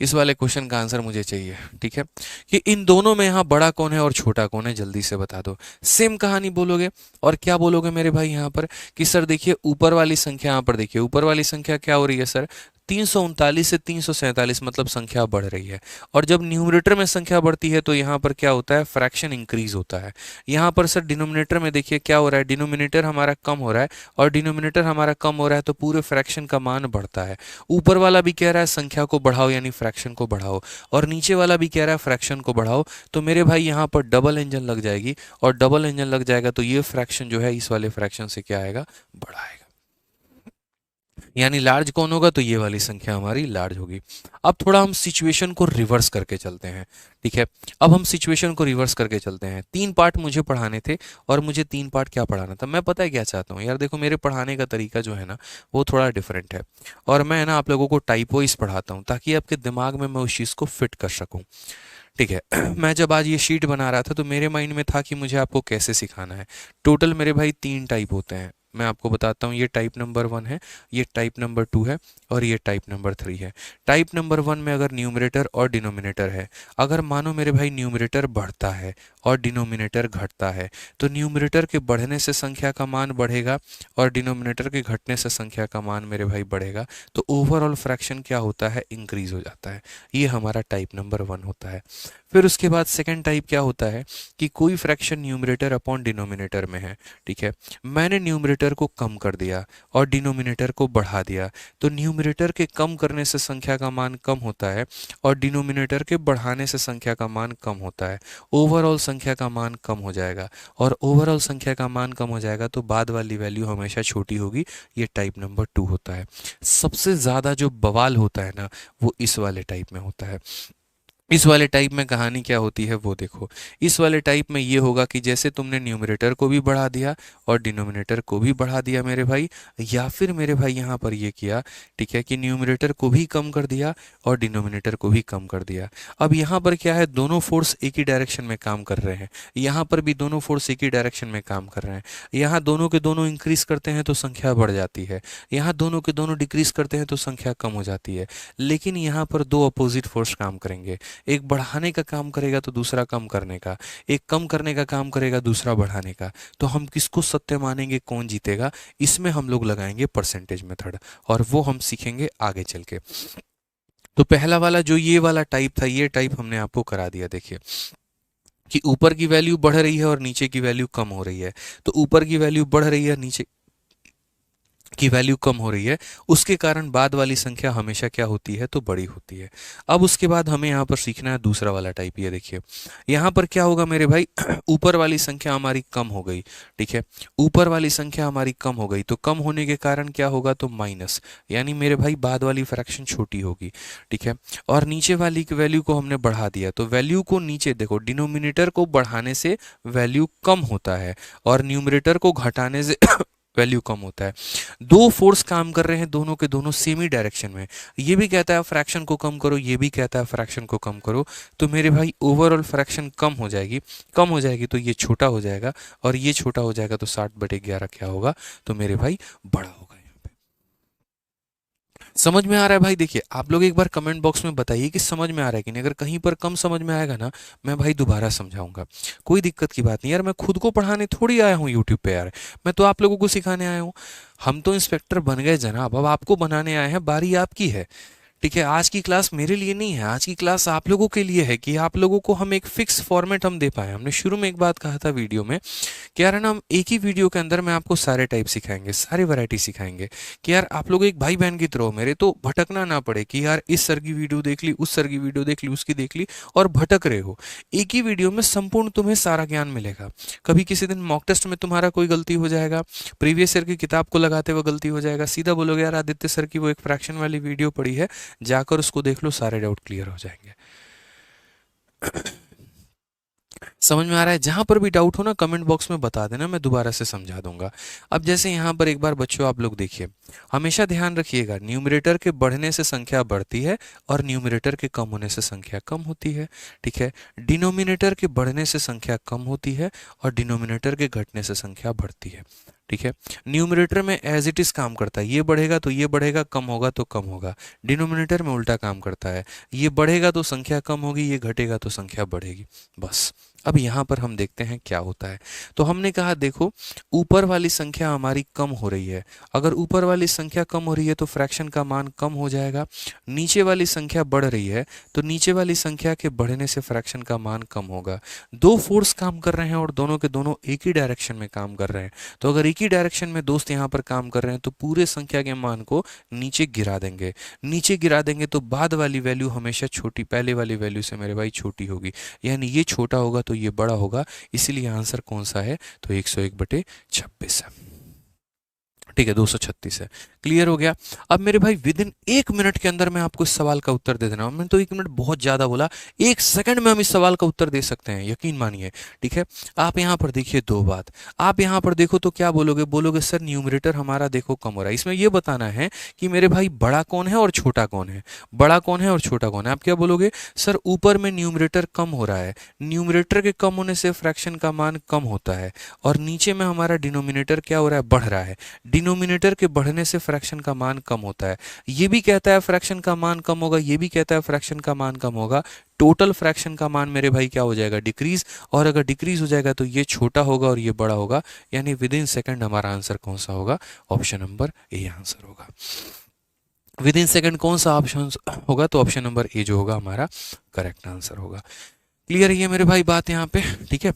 इस वाले क्वेश्चन का आंसर मुझे चाहिए, ठीक है, कि इन दोनों में यहाँ बड़ा कौन है और छोटा कौन है, जल्दी से बता दो। सेम कहानी बोलोगे, और क्या बोलोगे मेरे भाई यहाँ पर कि सर देखिए ऊपर वाली संख्या, यहाँ पर देखिए ऊपर वाली संख्या क्या हो रही है सर, 339 से 347, मतलब संख्या बढ़ रही है, और जब न्यूमरेटर में संख्या बढ़ती है तो यहाँ पर क्या होता है, फ्रैक्शन इंक्रीज होता है। यहाँ पर सर डिनोमिनेटर में देखिए क्या हो रहा है, डिनोमिनेटर हमारा कम हो रहा है, और डिनोमिनेटर हमारा कम हो रहा है तो पूरे फ्रैक्शन का मान बढ़ता है। ऊपर वाला भी कह रहा है संख्या को बढ़ाओ यानी फ्रैक्शन को बढ़ाओ, और नीचे वाला भी कह रहा है फ्रैक्शन को बढ़ाओ, तो मेरे भाई यहाँ पर डबल इंजन लग जाएगी, और डबल इंजन लग जाएगा तो ये फ्रैक्शन जो है इस वाले फ्रैक्शन से क्या आएगा, बढ़ाएगा। यानी लार्ज कौन होगा, तो ये वाली संख्या हमारी लार्ज होगी। अब थोड़ा हम सिचुएशन को रिवर्स करके चलते हैं, ठीक है। अब हम सिचुएशन को रिवर्स करके चलते हैं। 3 पार्ट मुझे पढ़ाने थे और मुझे 3 पार्ट क्या पढ़ाना था, मैं पता है क्या चाहता हूँ यार, देखो मेरे पढ़ाने का तरीका जो है ना वो थोड़ा डिफरेंट है, और मैं ना आप लोगों को टाइप वाइज पढ़ाता हूँ ताकि आपके दिमाग में मैं उस चीज़ को फिट कर सकूँ, ठीक है। मैं जब आज ये शीट बना रहा था तो मेरे माइंड में था कि मुझे आपको कैसे सिखाना है। टोटल मेरे भाई 3 टाइप होते हैं, मैं आपको बताता हूँ। ये टाइप नंबर 1 है, ये टाइप नंबर 2 है, और ये टाइप नंबर 3 है। टाइप नंबर 1 में अगर न्यूमरेटर और डिनोमिनेटर है, अगर मानो मेरे भाई न्यूमरेटर बढ़ता है और डिनोमिनेटर घटता है, तो न्यूमरेटर के बढ़ने से संख्या का मान बढ़ेगा और डिनोमिनेटर के घटने से संख्या का मान मेरे भाई बढ़ेगा, तो ओवरऑल फ्रैक्शन क्या होता है, इंक्रीज हो जाता है। ये हमारा टाइप नंबर 1 होता है। फिर उसके बाद सेकंड टाइप क्या होता है कि कोई फ्रैक्शन न्यूमरेटर अपॉन डिनोमिनेटर में है, ठीक है। मैंने न्यूमरेटर को कम कर दिया और डिनोमिनेटर को बढ़ा दिया, तो न्यूमरेटर के कम करने से संख्या का मान कम होता है और डिनोमिनेटर के बढ़ाने से संख्या का मान कम होता है। ओवरऑल संख्या का मान कम हो जाएगा, और ओवरऑल संख्या का मान कम हो जाएगा तो बाद वाली वैल्यू हमेशा छोटी होगी। ये टाइप नंबर 2 होता है। सबसे ज़्यादा जो बवाल होता है ना वो इस वाले टाइप में होता है। इस वाले टाइप में कहानी क्या होती है वो देखो। इस वाले टाइप में ये होगा कि जैसे तुमने न्यूमरेटर को भी बढ़ा दिया और डिनोमिनेटर को भी बढ़ा दिया मेरे भाई, या फिर मेरे भाई यहाँ पर ये किया, ठीक है, कि न्यूमरेटर को भी कम कर दिया और डिनोमिनेटर को भी कम कर दिया। अब यहाँ पर क्या है, दोनों फोर्स एक ही डायरेक्शन में काम कर रहे हैं, यहाँ पर भी दोनों फोर्स एक ही डायरेक्शन में काम कर रहे हैं। यहाँ दोनों के दोनों इंक्रीज करते हैं तो संख्या बढ़ जाती है, यहाँ दोनों के दोनों डिक्रीज करते हैं तो संख्या कम हो जाती है। लेकिन यहाँ पर दो अपोजिट फोर्स काम करेंगे, एक बढ़ाने का काम करेगा तो दूसरा कम करने का, एक कम करने का काम करेगा दूसरा बढ़ाने का। तो हम किसको सत्य मानेंगे, कौन जीतेगा, इसमें हम लोग लगाएंगे परसेंटेज मेथड, और वो हम सीखेंगे आगे चल के। तो पहला वाला जो ये वाला टाइप था, ये टाइप हमने आपको करा दिया। देखिए कि ऊपर की वैल्यू बढ़ रही है और नीचे की वैल्यू कम हो रही है, तो ऊपर की वैल्यू बढ़ रही है, नीचे की वैल्यू कम हो रही है, उसके कारण बाद वाली संख्या हमेशा क्या होती है, तो बड़ी होती है। अब उसके बाद हमें यहाँ पर सीखना है दूसरा वाला टाइप। ये देखिए यहाँ पर क्या होगा मेरे भाई, ऊपर वाली संख्या हमारी कम हो गई, ठीक है, ऊपर वाली संख्या हमारी कम हो गई, तो कम होने के कारण क्या होगा, तो माइनस, यानी मेरे भाई बाद वाली फ्रैक्शन छोटी होगी, ठीक है। और नीचे वाली की वैल्यू को हमने बढ़ा दिया, तो वैल्यू को नीचे देखो, डिनोमिनेटर को बढ़ाने से वैल्यू कम होता है और न्यूमरेटर को घटाने से वैल्यू कम होता है। दो फोर्स काम कर रहे हैं, दोनों के दोनों सेम ही डायरेक्शन में। ये भी कहता है फ्रैक्शन को कम करो, ये भी कहता है फ्रैक्शन को कम करो, तो मेरे भाई ओवरऑल फ्रैक्शन कम हो जाएगी। कम हो जाएगी तो ये छोटा हो जाएगा, और ये छोटा हो जाएगा तो 60/11 क्या होगा, तो मेरे भाई बड़ा होगा। समझ में आ रहा है भाई? देखिए आप लोग एक बार कमेंट बॉक्स में बताइए कि समझ में आ रहा है कि नहीं। अगर कहीं पर कम समझ में आएगा ना, मैं भाई दोबारा समझाऊंगा, कोई दिक्कत की बात नहीं यार। मैं खुद को पढ़ाने थोड़ी आया हूँ यूट्यूब पे यार, मैं तो आप लोगों को सिखाने आया हूँ। हम तो इंस्पेक्टर बन गए जनाब, अब आपको बनाने आए हैं, बारी आपकी है, ठीक है। आज की क्लास मेरे लिए नहीं है, आज की क्लास आप लोगों के लिए है कि आप लोगों को हम एक फिक्स फॉर्मेट हम दे पाए। हमने शुरू में एक बात कहा था वीडियो में कि यार है ना, हम एक ही वीडियो के अंदर में आपको सारे टाइप सिखाएंगे, सारी वैरायटी सिखाएंगे, कि यार आप लोग एक भाई बहन की तरह हो मेरे, तो भटकना ना पड़े कि यार इस सर की वीडियो देख ली, उस सर की वीडियो देख ली, उसकी देख ली और भटक रहे हो। एक ही वीडियो में संपूर्ण तुम्हें सारा ज्ञान मिलेगा। कभी किसी दिन मॉक टेस्ट में तुम्हारा कोई गलती हो जाएगा, प्रीवियस ईयर की किताब को लगाते हुए गलती हो जाएगा, सीधा बोलोगे यार आदित्य सर की वो एक फ्रैक्शन वाली वीडियो पड़ी है, जाकर उसको देख लो, सारे डाउट क्लियर हो जाएंगे। समझ में आ रहा है? जहां पर भी डाउट हो ना कमेंट बॉक्स में बता देना, मैं दोबारा से समझा दूंगा। अब जैसे यहां पर एक बार बच्चों आप लोग देखिए, हमेशा ध्यान रखिएगा, न्यूमरेटर के बढ़ने से संख्या बढ़ती है और न्यूमरेटर के कम होने से संख्या कम होती है, ठीक है। डिनोमिनेटर के बढ़ने से संख्या कम होती है और डिनोमिनेटर के घटने से संख्या बढ़ती है, ठीक है। न्यूमरेटर में एज इट इज काम करता है, ये बढ़ेगा तो ये बढ़ेगा, कम होगा तो कम होगा। डिनोमिनेटर में उल्टा काम करता है, ये बढ़ेगा तो संख्या कम होगी, ये घटेगा तो संख्या बढ़ेगी, बस। अब यहाँ पर हम देखते हैं क्या होता है। तो हमने कहा देखो, ऊपर वाली संख्या हमारी कम हो रही है, अगर ऊपर वाली संख्या कम हो रही है तो फ्रैक्शन का मान कम हो जाएगा। नीचे वाली संख्या बढ़ रही है तो नीचे वाली संख्या के बढ़ने से फ्रैक्शन का मान कम होगा। दो फोर्स काम कर रहे हैं और दोनों के दोनों एक ही डायरेक्शन में काम कर रहे हैं, तो अगर एक ही डायरेक्शन में दोस्त यहाँ पर काम कर रहे हैं तो पूरे संख्या के मान को नीचे गिरा देंगे। नीचे गिरा देंगे तो बाद वाली वैल्यू हमेशा छोटी, पहले वाली वैल्यू से मेरे भाई छोटी होगी, यानी ये छोटा होगा तो ये बड़ा होगा। इसीलिए आंसर कौन सा है, तो 101/26 है, ठीक है, 236 है। क्लियर हो गया। अब मेरे भाई विद इन 1 मिनट के अंदर मैं आपको इस सवाल का उत्तर दे देना, मैंने तो 1 मिनट बहुत ज्यादा बोला, 1 सेकंड में हम इस सवाल का उत्तर दे सकते हैं, यकीन मानिए। ठीक है, आप यहाँ पर देखिए दो बात, आप यहाँ पर देखो तो क्या बोलोगे, बोलोगे सर न्यूमरेटर हमारा देखो कम हो रहा है। इसमें ये बताना है कि मेरे भाई बड़ा कौन है और छोटा कौन है, बड़ा कौन है और छोटा कौन है। आप क्या बोलोगे, सर ऊपर में न्यूमरेटर कम हो रहा है, न्यूमरेटर के कम होने से फ्रैक्शन का मान कम होता है, और नीचे में हमारा डिनोमिनेटर क्या हो रहा है, बढ़ रहा है, डिनोमिनेटर के बढ़ने से फ्रैक्शन का मान कम होता है। ये भी कहता है फ्रैक्शन का मान कम होगा, ये भी कहता है फ्रैक्शन का मान कम होगा, टोटल फ्रैक्शन का मान मेरे भाई क्या हो जाएगा, डिक्रीज। और अगर डिक्रीज हो जाएगा तो ये छोटा होगा और ये बड़ा होगा, यानी विद इन सेकंड हमारा आंसर कौन सा होगा, ऑप्शन नंबर ए आंसर होगा। विद इन सेकंड कौन सा ऑप्शन होगा, तो ऑप्शन नंबर ए जो होगा हमारा करेक्ट आंसर होगा। क्लियर है ये मेरे भाई बात यहाँ पे, ठीक है।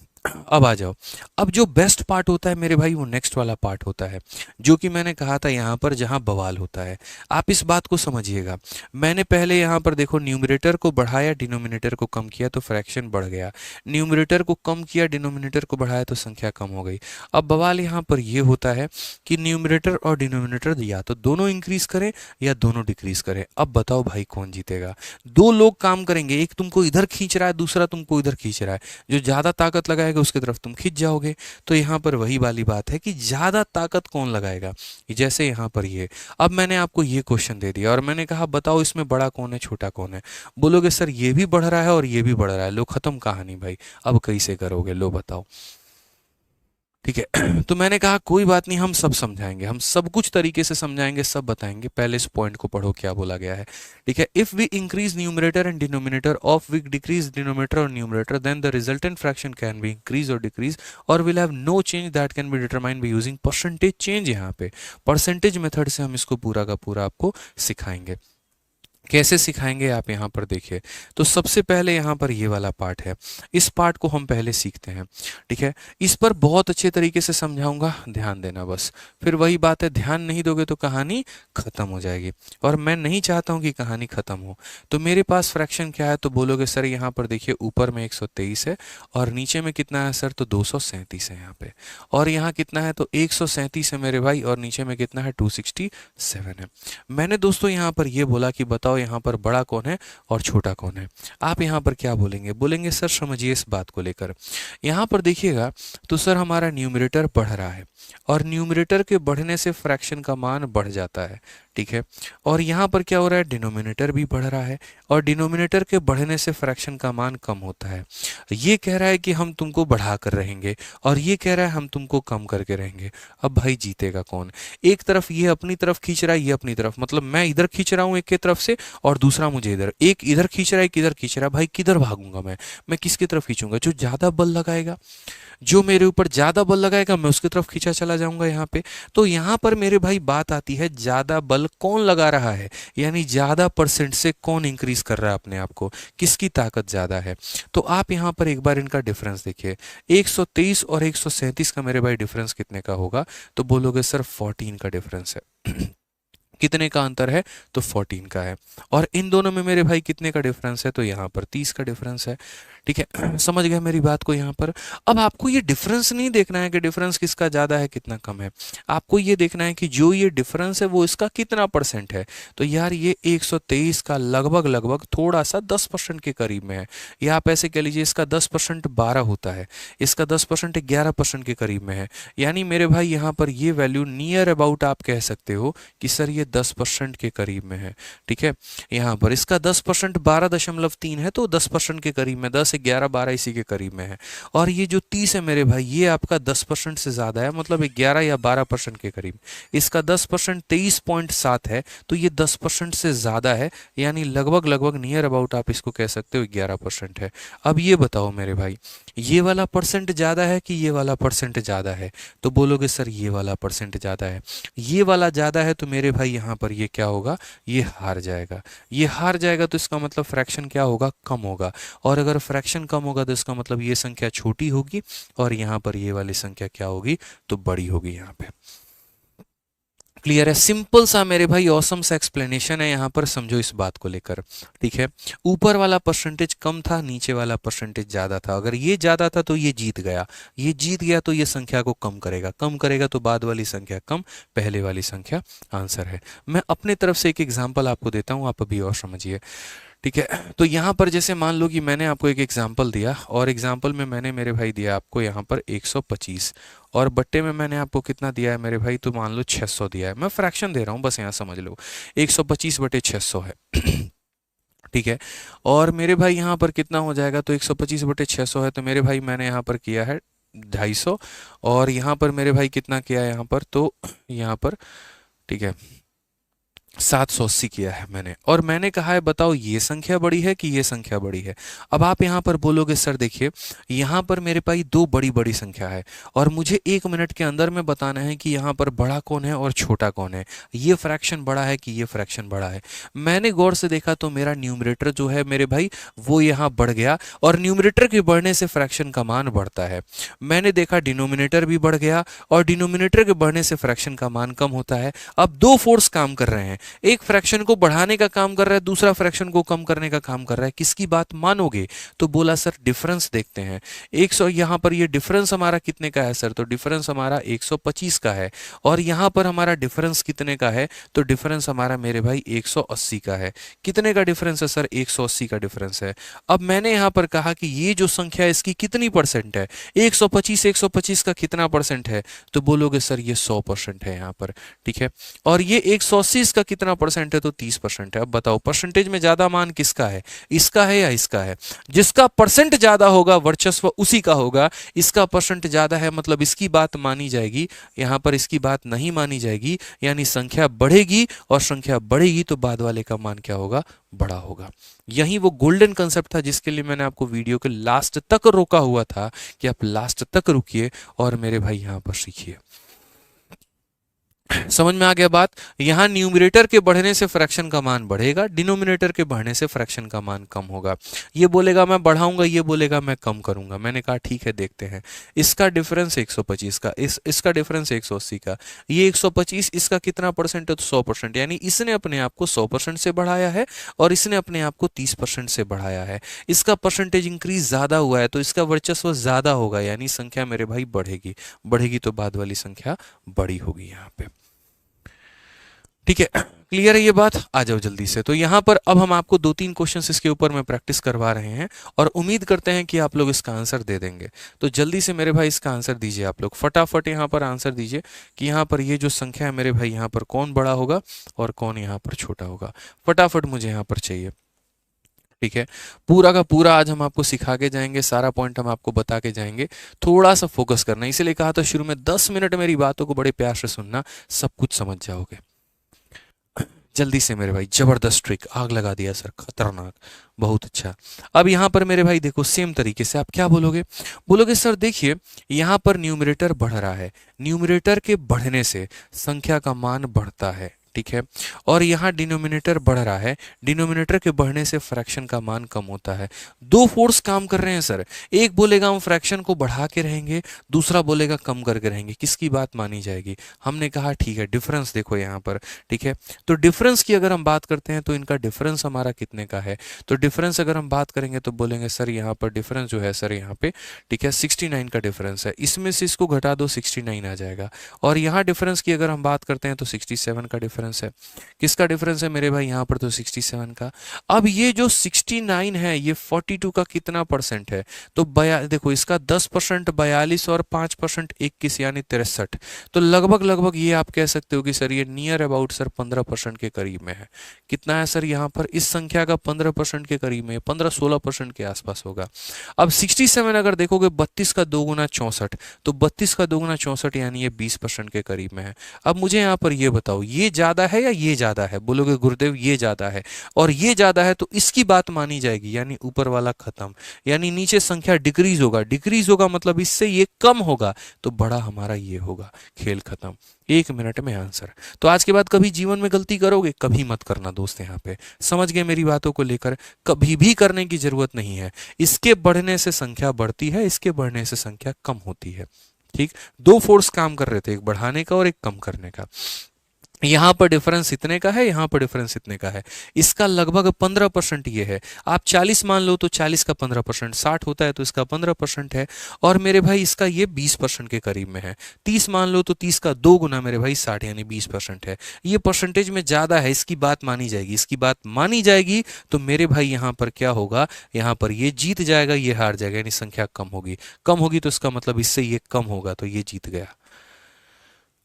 अब आ जाओ, अब जो बेस्ट पार्ट होता है मेरे भाई वो नेक्स्ट वाला पार्ट होता है, जो कि मैंने कहा था यहाँ पर जहाँ बवाल होता है। आप इस बात को समझिएगा, मैंने पहले यहाँ पर देखो न्यूमरेटर को बढ़ाया, डिनोमिनेटर को कम किया तो फ्रैक्शन बढ़ गया, न्यूमरेटर को कम किया, डिनोमिनेटर को बढ़ाया तो संख्या कम हो गई। अब बवाल यहाँ पर ये होता है कि न्यूमरेटर और डिनोमिनेटर या तो दोनों इंक्रीज करें या दोनों डिक्रीज करें। अब बताओ भाई कौन जीतेगा। दो लोग काम करेंगे, एक तुमको इधर खींच रहा है, दूसरा तुमको इधर खींच रहा है, जो ज्यादा ताकत लगाएगा उसकी तरफ तुम खिंच जाओगे। तो यहाँ पर वही वाली बात है कि ज्यादा ताकत कौन लगाएगा, जैसे यहाँ पर ये। अब मैंने आपको ये क्वेश्चन दे दिया और मैंने कहा बताओ इसमें बड़ा कौन है छोटा कौन है। बोलोगे सर ये भी बढ़ रहा है और ये भी बढ़ रहा है, लो खत्म कहानी भाई, अब कैसे करोगे, लो बताओ। ठीक है, तो मैंने कहा कोई बात नहीं, हम सब समझाएंगे, हम सब कुछ तरीके से समझाएंगे, सब बताएंगे। पहले इस पॉइंट को पढ़ो क्या बोला गया है। ठीक है, if we increase numerator and denominator of we decrease denominator और numerator, then the resultant fraction can be increase और डिक्रीज और will have no change that can be determined by using percentage change. यहाँ पे percentage method से हम इसको पूरा का पूरा आपको सिखाएंगे। कैसे सिखाएंगे आप यहाँ पर देखिए, तो सबसे पहले यहाँ पर ये वाला पार्ट है, इस पार्ट को हम पहले सीखते हैं। ठीक है, इस पर बहुत अच्छे तरीके से समझाऊंगा, ध्यान देना बस। फिर वही बात है, ध्यान नहीं दोगे तो कहानी खत्म हो जाएगी, और मैं नहीं चाहता हूँ कि कहानी खत्म हो। तो मेरे पास फ्रैक्शन क्या है, तो बोलोगे सर यहाँ पर देखिए ऊपर में 123 है और नीचे में कितना है सर, तो 237 है यहाँ पे, और यहाँ कितना है तो 137 है मेरे भाई, और नीचे में कितना है 267 है। मैंने दोस्तों यहाँ पर ये बोला कि बताओ यहाँ पर बड़ा कौन है और छोटा कौन है। आप यहाँ पर क्या बोलेंगे, बोलेंगे सर समझिए इस बात को लेकर, यहाँ पर देखिएगा तो सर हमारा न्यूमरेटर बढ़ रहा है और न्यूमरेटर के बढ़ने से फ्रैक्शन का मान बढ़ जाता है। ठीक है, और यहाँ पर क्या हो रहा है, डिनोमिनेटर भी बढ़ रहा है और डिनोमिनेटर के बढ़ने से फ्रैक्शन का मान कम होता है। ये कह रहा है कि हम तुमको बढ़ा कर रहेंगे और ये कह रहा है हम तुमको कम करके रहेंगे। अब भाई जीतेगा कौन, एक तरफ ये अपनी तरफ खींच रहा है, ये अपनी तरफ, मतलब मैं इधर खींच रहा हूँ एक की तरफ से और दूसरा मुझे इधर, एक इधर खींच रहा है एक इधर खींच रहा है, भाई किधर भागूंगा मैं किसकी तरफ खींचूंगा, जो ज्यादा बल लगाएगा, जो मेरे ऊपर ज्यादा बल लगाएगा मैं उसकी तरफ खींचा चला जाऊंगा यहाँ पे। तो यहाँ पर मेरे भाई बात आती है ज्यादा बल कौन लगा रहा है, यानी ज्यादा परसेंट से कौन इंक्रीज कर रहा है अपने आप को, किसकी ताकत ज्यादा है। तो आप यहाँ पर एक बार इनका डिफरेंस देखिए, 123 और 137 का मेरे भाई डिफरेंस कितने का होगा, तो बोलोगे सर 14 का डिफरेंस है। कितने का अंतर है, तो 14 का है। और इन दोनों में मेरे भाई कितने का डिफरेंस है, तो यहाँ पर 30 का डिफरेंस है। ठीक है, समझ गए मेरी बात को यहाँ पर। अब आपको ये डिफरेंस नहीं देखना है कि डिफरेंस किसका ज्यादा है कितना कम है, आपको ये देखना है कि जो ये डिफरेंस है वो इसका कितना परसेंट है। तो यार ये 123 का लगभग लगभग थोड़ा सा 10% के करीब में है, या आप ऐसे कह लीजिए इसका 10% 12 होता है, इसका 10% 11% के करीब में है। यानी मेरे भाई यहाँ पर ये वैल्यू नियर अबाउट आप कह सकते हो कि सर ये 10% के करीब में है। ठीक है, यहाँ पर इसका 10% 12.3 है, तो 10% के करीब में, 10 11 12 इसी के करीब में है। और ये जो 30 है मेरे भाई ये आपका 10% से ज्यादा है, मतलब 11 या 12% के करीब। इसका 10% 23.7 है, तो ये 10% से ज्यादा है, यानी लगभग लगभग नियर अबाउट आप इसको कह सकते हो 11% है। अब ये बताओ मेरे भाई, ये वाला परसेंट ज्यादा है कि ये वाला परसेंट ज्यादा है, तो बोलोगे सर ये वाला परसेंट ज्यादा है। ये वाला ज्यादा है तो मेरे भाई यहाँ पर ये क्या होगा, ये हार जाएगा। ये हार जाएगा तो इसका मतलब फ्रैक्शन क्या होगा, कम होगा। और अगर फ्रैक्शन कम होगा तो इसका मतलब ये संख्या छोटी होगी और यहाँ पर ये वाली संख्या क्या होगी, तो बड़ी होगी यहाँ पे। क्लियर है? सिंपल सा मेरे भाई ऑसम सा एक्सप्लेनेशन है यहाँ पर, समझो इस बात को लेकर। ठीक है, ऊपर वाला परसेंटेज कम था, नीचे वाला परसेंटेज ज्यादा था। अगर ये ज्यादा था तो ये जीत गया, ये जीत गया तो ये संख्या को कम करेगा, कम करेगा तो बाद वाली संख्या कम, पहले वाली संख्या आंसर है। मैं अपने तरफ से एक एग्जाम्पल आपको देता हूँ, आप अभी और समझिए। ठीक है, तो यहाँ पर जैसे मान लो कि मैंने आपको एक एग्जाम्पल दिया, और एग्जाम्पल में मैंने मेरे भाई दिया आपको यहाँ पर 125, और बट्टे में मैंने आपको कितना दिया है मेरे भाई, तो मान लो 600 दिया है। मैं फ्रैक्शन दे रहा हूँ, बस यहाँ समझ लो, 125 बटे 600 है। ठीक है, और मेरे भाई यहाँ पर कितना हो जाएगा, तो 125 बटे 600 है, तो मेरे भाई मैंने यहाँ पर किया है 250, और यहाँ पर मेरे भाई कितना किया है यहाँ पर, तो यहाँ पर ठीक है 780 किया है मैंने। और मैंने कहा है बताओ ये संख्या बड़ी है कि ये संख्या बड़ी है। अब आप यहाँ पर बोलोगे सर देखिए, यहाँ पर मेरे पास दो बड़ी बड़ी संख्या है, और मुझे 1 मिनट के अंदर में बताना है कि यहाँ पर बड़ा कौन है और छोटा कौन है, ये फ्रैक्शन बड़ा है कि ये फ्रैक्शन बड़ा है। मैंने गौर से देखा तो मेरा न्यूमरेटर जो है मेरे भाई वो यहाँ बढ़ गया, और न्यूमरेटर के बढ़ने से फ्रैक्शन का मान बढ़ता है। मैंने देखा डिनोमिनेटर भी बढ़ गया, और डिनोमिनेटर के बढ़ने से फ्रैक्शन का मान कम होता है। अब दो फोर्स काम कर रहे हैं, एक फ्रैक्शन को बढ़ाने का काम कर रहा है, दूसरा फ्रैक्शन को कम करने का काम कर रहा है। किसकी बात मानोगे, तो बोला सर डिफरेंस देखते हैं। 100 यहाँ पर ये डिफरेंस हमारा कितने का है सर, तो डिफरेंस हमारा 125 का है, और यहाँ पर हमारा डिफरेंस कितने का है, तो डिफरेंस हमारा मेरे भाई 180 का है। कितने का डिफरेंस है सर, 180 का डिफरेंस है। अब मैंने यहाँ पर कहा कि ये जो संख्या है इसकी कितनी परसेंट है, 125 का कितना परसेंट है, तो बोलोगे सर ये 100% है यहाँ पर। ठीक है, और ये 180 का कितना परसेंट है, तो 30% है। अब बताओ परसेंटेज में ज्यादा मान किसका है, इसका है या इसका है? जिसका परसेंट ज्यादा होगा वर्चस्व उसी का होगा। इसका परसेंट ज्यादा है मतलब इसकी बात मानी जाएगी, यहां पर इसकी बात नहीं मानी जाएगी, यानी संख्या बढ़ेगी, और संख्या बढ़ेगी तो बाद वाले का मान क्या होगा, बड़ा होगा। यही वो गोल्डन कंसेप्ट था जिसके लिए मैंने आपको वीडियो के लास्ट तक रोका हुआ था कि आप लास्ट तक रुकिए और मेरे भाई यहां पर सीखिए। समझ में आ गया बात? यहां न्यूमरेटर के बढ़ने से फ्रैक्शन का मान बढ़ेगा, डिनोमिनेटर के बढ़ने से फ्रैक्शन का मान कम होगा। ये बोलेगा मैं बढ़ाऊंगा, ये बोलेगा मैं कम करूंगा। मैंने कहा ठीक है देखते हैं। इसका डिफरेंस 125 का, इसका डिफरेंस 180 का, ये 125 इसका कितना परसेंट है, तो 100%, यानी इसने अपने आप को 100% से बढ़ाया है, और इसने अपने आप को 30% से बढ़ाया है। इसका परसेंटेज इंक्रीज ज्यादा हुआ है तो इसका वर्चस्व ज्यादा होगा, यानी संख्या मेरे भाई बढ़ेगी, बढ़ेगी तो बाद वाली संख्या बड़ी होगी यहाँ पे। ठीक है, क्लियर है ये बात? आ जाओ जल्दी से। तो यहाँ पर अब हम आपको 2-3 क्वेश्चंस इसके ऊपर में प्रैक्टिस करवा रहे हैं, और उम्मीद करते हैं कि आप लोग इसका आंसर दे देंगे। तो जल्दी से मेरे भाई इसका आंसर दीजिए, आप लोग फटाफट यहाँ पर आंसर दीजिए कि यहाँ पर ये जो संख्या है मेरे भाई यहाँ पर कौन बड़ा होगा और कौन यहाँ पर छोटा होगा। फटाफट मुझे यहाँ पर चाहिए। ठीक है, पूरा का पूरा आज हम आपको सिखा के जाएंगे, सारा पॉइंट हम आपको बता के जाएंगे। थोड़ा सा फोकस करना, इसीलिए कहा था शुरू में 10 मिनट मेरी बातों को बड़े प्यार से सुनना, सब कुछ समझ जाओगे। जल्दी से मेरे भाई, जबरदस्त ट्रिक, आग लगा दिया सर, खतरनाक, बहुत अच्छा। अब यहाँ पर मेरे भाई देखो सेम तरीके से आप क्या बोलोगे, बोलोगे सर देखिए यहाँ पर न्यूमरेटर बढ़ रहा है, न्यूमरेटर के बढ़ने से संख्या का मान बढ़ता है। ठीक है, और यहाँ डिनोमिनेटर बढ़ रहा है, डिनोमिनेटर के बढ़ने से फ्रैक्शन का मान कम होता है। दो फोर्स काम कर रहे हैं सर, एक बोलेगा हम फ्रैक्शन को बढ़ा के रहेंगे, दूसरा बोलेगा कम करके रहेंगे। किसकी बात मानी जाएगी? हमने कहा ठीक है डिफरेंस देखो यहाँ पर। ठीक है, तो डिफरेंस की अगर हम बात करते हैं तो इनका डिफरेंस हमारा कितने का है, तो डिफरेंस अगर हम बात करेंगे तो बोलेंगे सर यहाँ पर डिफरेंस जो है सर यहाँ पे, ठीक है 69 का डिफरेंस है, इसमें से इसको घटा दो 69 आ जाएगा। और यहाँ डिफरेंस की अगर हम बात करते हैं तो 67 का डिफरेंस है। किसका डिफरेंस है मेरे भाई यहाँ पर, तो 67 का। अब ये जो 69 है ये 42 का कितना परसेंट है, तो देखो इसका 10%, 42 और 5% 21 यानी 63। तो लगभग लगभग ये आप कह सकते हो कि सर ये नियर अबाउट सर 15% के करीब में है। कितना है सर यहाँ पर, इस संख्या का 15% के करीब में, 15-16% के आसपास होगा। अब 67 अगर देखोगे 32 का 2 गुना 64, तो 32 का 2 गुना 64 यानी ये 20% के करीब में है। अब मुझे यहाँ पर ये बताओ ये ज्यादा है या ये ज्यादा है, बोलोगे गुरुदेव ये ज्यादा है, और ये ज्यादा है तो इसकी बात मानी जाएगी, यानी ऊपर वाला खत्म, यानी नीचे संख्या डिक्रीज होगा, डिक्रीज होगा मतलब इससे ये कम होगा, तो बड़ा हमारा ये होगा। खेल खत्म, 1 मिनट में आंसर। तो आज के बाद कभी जीवन में गलती करोगे, कभी मत करना दोस्त। यहाँ पे समझ गए मेरी बातों को लेकर, कभी भी करने की जरूरत नहीं है। इसके बढ़ने से संख्या बढ़ती है, इसके बढ़ने से संख्या कम होती है। ठीक, दो फोर्स काम कर रहे थे, एक बढ़ाने का और एक कम करने का। यहाँ पर डिफरेंस इतने का है, यहाँ पर डिफरेंस इतने का है, इसका लगभग 15% ये है। आप 40 मान लो तो 40 का 15%, 60 होता है तो इसका 15% है, और मेरे भाई इसका ये 20% के करीब में है। 30 मान लो तो 30 का 2 गुना मेरे भाई 60 यानी 20% है। ये परसेंटेज में ज़्यादा है, इसकी बात मानी जाएगी, इसकी बात मानी जाएगी तो मेरे भाई यहाँ पर क्या होगा, यहाँ पर ये जीत जाएगा, ये हार जाएगा, यानी संख्या कम होगी। कम होगी तो इसका मतलब इससे ये कम होगा, तो ये जीत गया।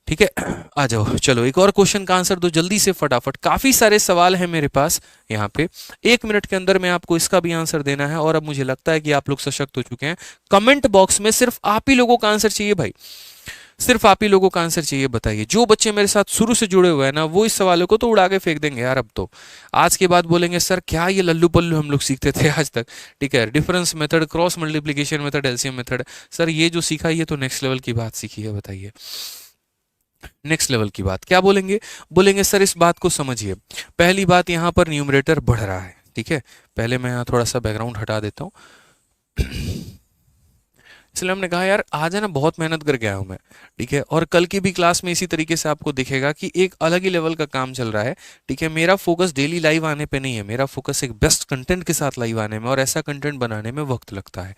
ठीक है, आ जाओ, चलो एक और क्वेश्चन का आंसर दो जल्दी से फटाफट। काफी सारे सवाल हैं मेरे पास यहाँ पे, 1 मिनट के अंदर में आपको इसका भी आंसर देना है। और अब मुझे लगता है कि आप लोग सशक्त हो चुके हैं। कमेंट बॉक्स में सिर्फ आप ही लोगों का आंसर चाहिए भाई, सिर्फ आप ही लोगों का आंसर चाहिए। बताइए, जो बच्चे मेरे साथ शुरू से जुड़े हुए हैं ना, वो इस सवालों को तो उड़ा के फेंक देंगे यार। अब तो आज के बाद बोलेंगे सर क्या ये लल्लू पल्लू हम लोग सीखते थे आज तक। ठीक है, difference method, cross multiplication method, LCM method, sir ये जो सीखा ये तो नेक्स्ट लेवल की बात सीखी है। बताइए नेक्स्ट लेवल की बात क्या बोलेंगे, बोलेंगे सर इस बात को समझिए। पहली बात, यहाँ पर न्यूमरेटर बढ़ रहा है। ठीक है, पहले मैं यहाँ थोड़ा सा बैकग्राउंड हटा देता हूँ। इसलिए हमने कहा यार आज है ना बहुत मेहनत करके आया हूँ मैं। ठीक है, और कल की भी क्लास में इसी तरीके से आपको दिखेगा कि एक अलग ही लेवल का काम चल रहा है। ठीक है, मेरा फोकस डेली लाइव आने पे नहीं है, मेरा फोकस एक बेस्ट कंटेंट के साथ लाइव आने में, और ऐसा कंटेंट बनाने में वक्त लगता है।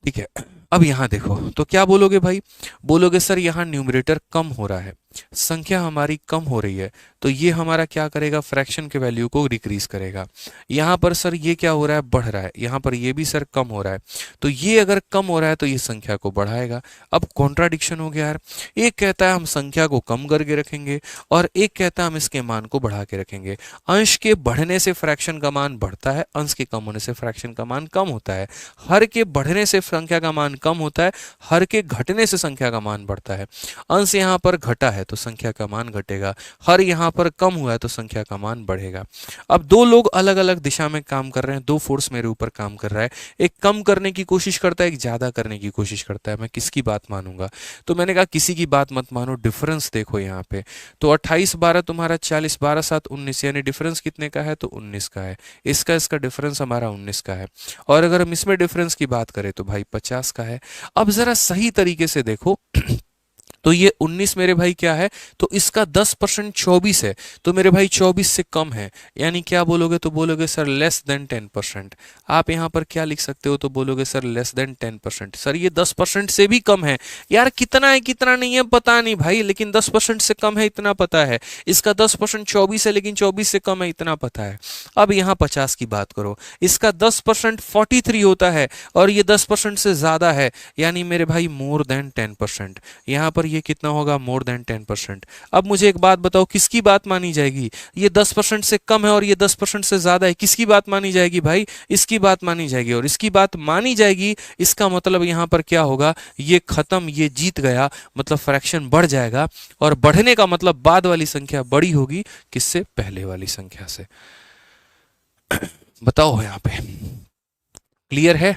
ठीक है, अब यहां देखो तो क्या बोलोगे भाई, बोलोगे सर यहाँ न्यूमरेटर कम हो रहा है, संख्या हमारी कम हो रही है, तो ये हमारा क्या करेगा, फ्रैक्शन के वैल्यू को डिक्रीज करेगा। यहाँ पर सर ये क्या हो रहा है, बढ़ रहा है, यहाँ पर ये भी सर कम हो रहा है, तो ये अगर कम हो रहा है तो ये संख्या को बढ़ाएगा। अब कॉन्ट्राडिक्शन हो गया यार, एक कहता है हम संख्या को कम करके रखेंगे, और एक कहता है हम इसके मान को बढ़ा के रखेंगे। अंश के बढ़ने से फ्रैक्शन का मान बढ़ता है, अंश के कम होने से फ्रैक्शन का मान कम होता है। हर के बढ़ने से संख्या का मान कम होता है, हर के घटने से संख्या का मान बढ़ता है। अंश यहाँ पर घटा है तो संख्या का मान घटेगा, हर यहाँ पर कम हुआ है तो संख्या का मान बढ़ेगा। अब दो लोग अलग अलग दिशा में काम कर रहे हैं, दो फोर्स मेरे ऊपर काम कर रहा है, एक कम करने की कोशिश करता है, एक ज्यादा करने की कोशिश करता है। मैं किसकी बात मानूंगा, तो मैंने कहा किसी की बात मत मानो, डिफरेंस देखो यहाँ पे। तो 28 12 तुम्हारा 40, 12 7 19, यानी डिफरेंस कितने का है, तो 19 का है। इसका डिफरेंस हमारा 19 का है, और अगर हम इसमें डिफरेंस की बात करें तो भाई 50 का है। अब जरा सही तरीके से देखो तो ये 19 मेरे भाई क्या है, तो इसका 10% 24 है, तो मेरे भाई 24 से कम है, यानी क्या बोलोगे, तो बोलोगे सर लेस देन 10%। आप यहाँ पर क्या लिख सकते हो, तो बोलोगे सर लेस देन 10%। सर ये 10% से भी कम है यार, कितना है कितना नहीं है पता नहीं भाई, लेकिन 10% से कम है इतना पता है। इसका 10% 24 है, लेकिन 24 से कम है इतना पता है। अब यहाँ 50 की बात करो, इसका 10% 43 होता है, और ये 10% से ज्यादा है, यानी मेरे भाई मोर देन 10%। यहाँ पर ये कितना होगा, मोर देन 10%। अब मुझे एक बात बताओ, किसकी बात मानी जाएगी, ये 10% से कम है और ये 10% से ज्यादा है, किसकी बात मानी जाएगी भाई, इसकी बात मानी जाएगी, और इसकी बात मानी जाएगी। इसका मतलब यहाँ पर क्या होगा, ये खत्म, ये जीत गया, मतलब फ्रैक्शन बढ़ जाएगा, और बढ़ने का मतलब बाद वाली संख्या बड़ी होगी किससे, पहले वाली संख्या से। बताओ यहाँ पे क्लियर है,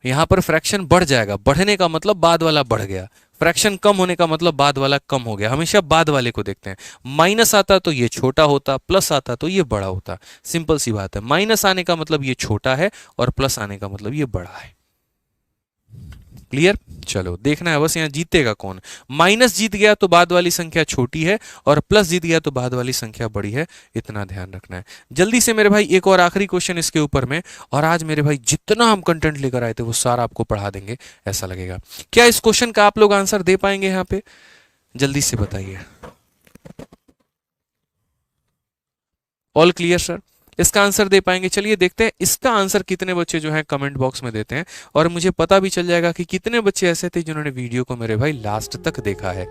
यहां पर फ्रैक्शन बढ़ जाएगा, बढ़ने का मतलब बाद वाला बढ़ गया, फ्रैक्शन कम होने का मतलब बाद वाला कम हो गया। हमेशा बाद वाले को देखते हैं, माइनस आता तो ये छोटा होता, प्लस आता तो ये बड़ा होता। सिंपल सी बात है, माइनस आने का मतलब ये छोटा है, और प्लस आने का मतलब ये बड़ा है। क्लियर, चलो देखना है बस यहाँ जीतेगा कौन। माइनस जीत गया तो बाद वाली संख्या छोटी है, और प्लस जीत गया तो बाद वाली संख्या बड़ी है, इतना ध्यान रखना है। जल्दी से मेरे भाई एक और आखिरी क्वेश्चन इसके ऊपर में, और आज मेरे भाई जितना हम कंटेंट लेकर आए थे वो सारा आपको पढ़ा देंगे ऐसा लगेगा। क्या इस क्वेश्चन का आप लोग आंसर दे पाएंगे यहाँ पे, जल्दी से बताइए। ऑल क्लियर सर, इसका आंसर दे पाएंगे। चलिए देखते हैं इसका आंसर कितने बच्चे जो है कमेंट बॉक्स में देते हैं, और मुझे पता भी चल जाएगा कि कितने बच्चे ऐसे थे जिन्होंने वीडियो को मेरे भाई लास्ट तक देखा है।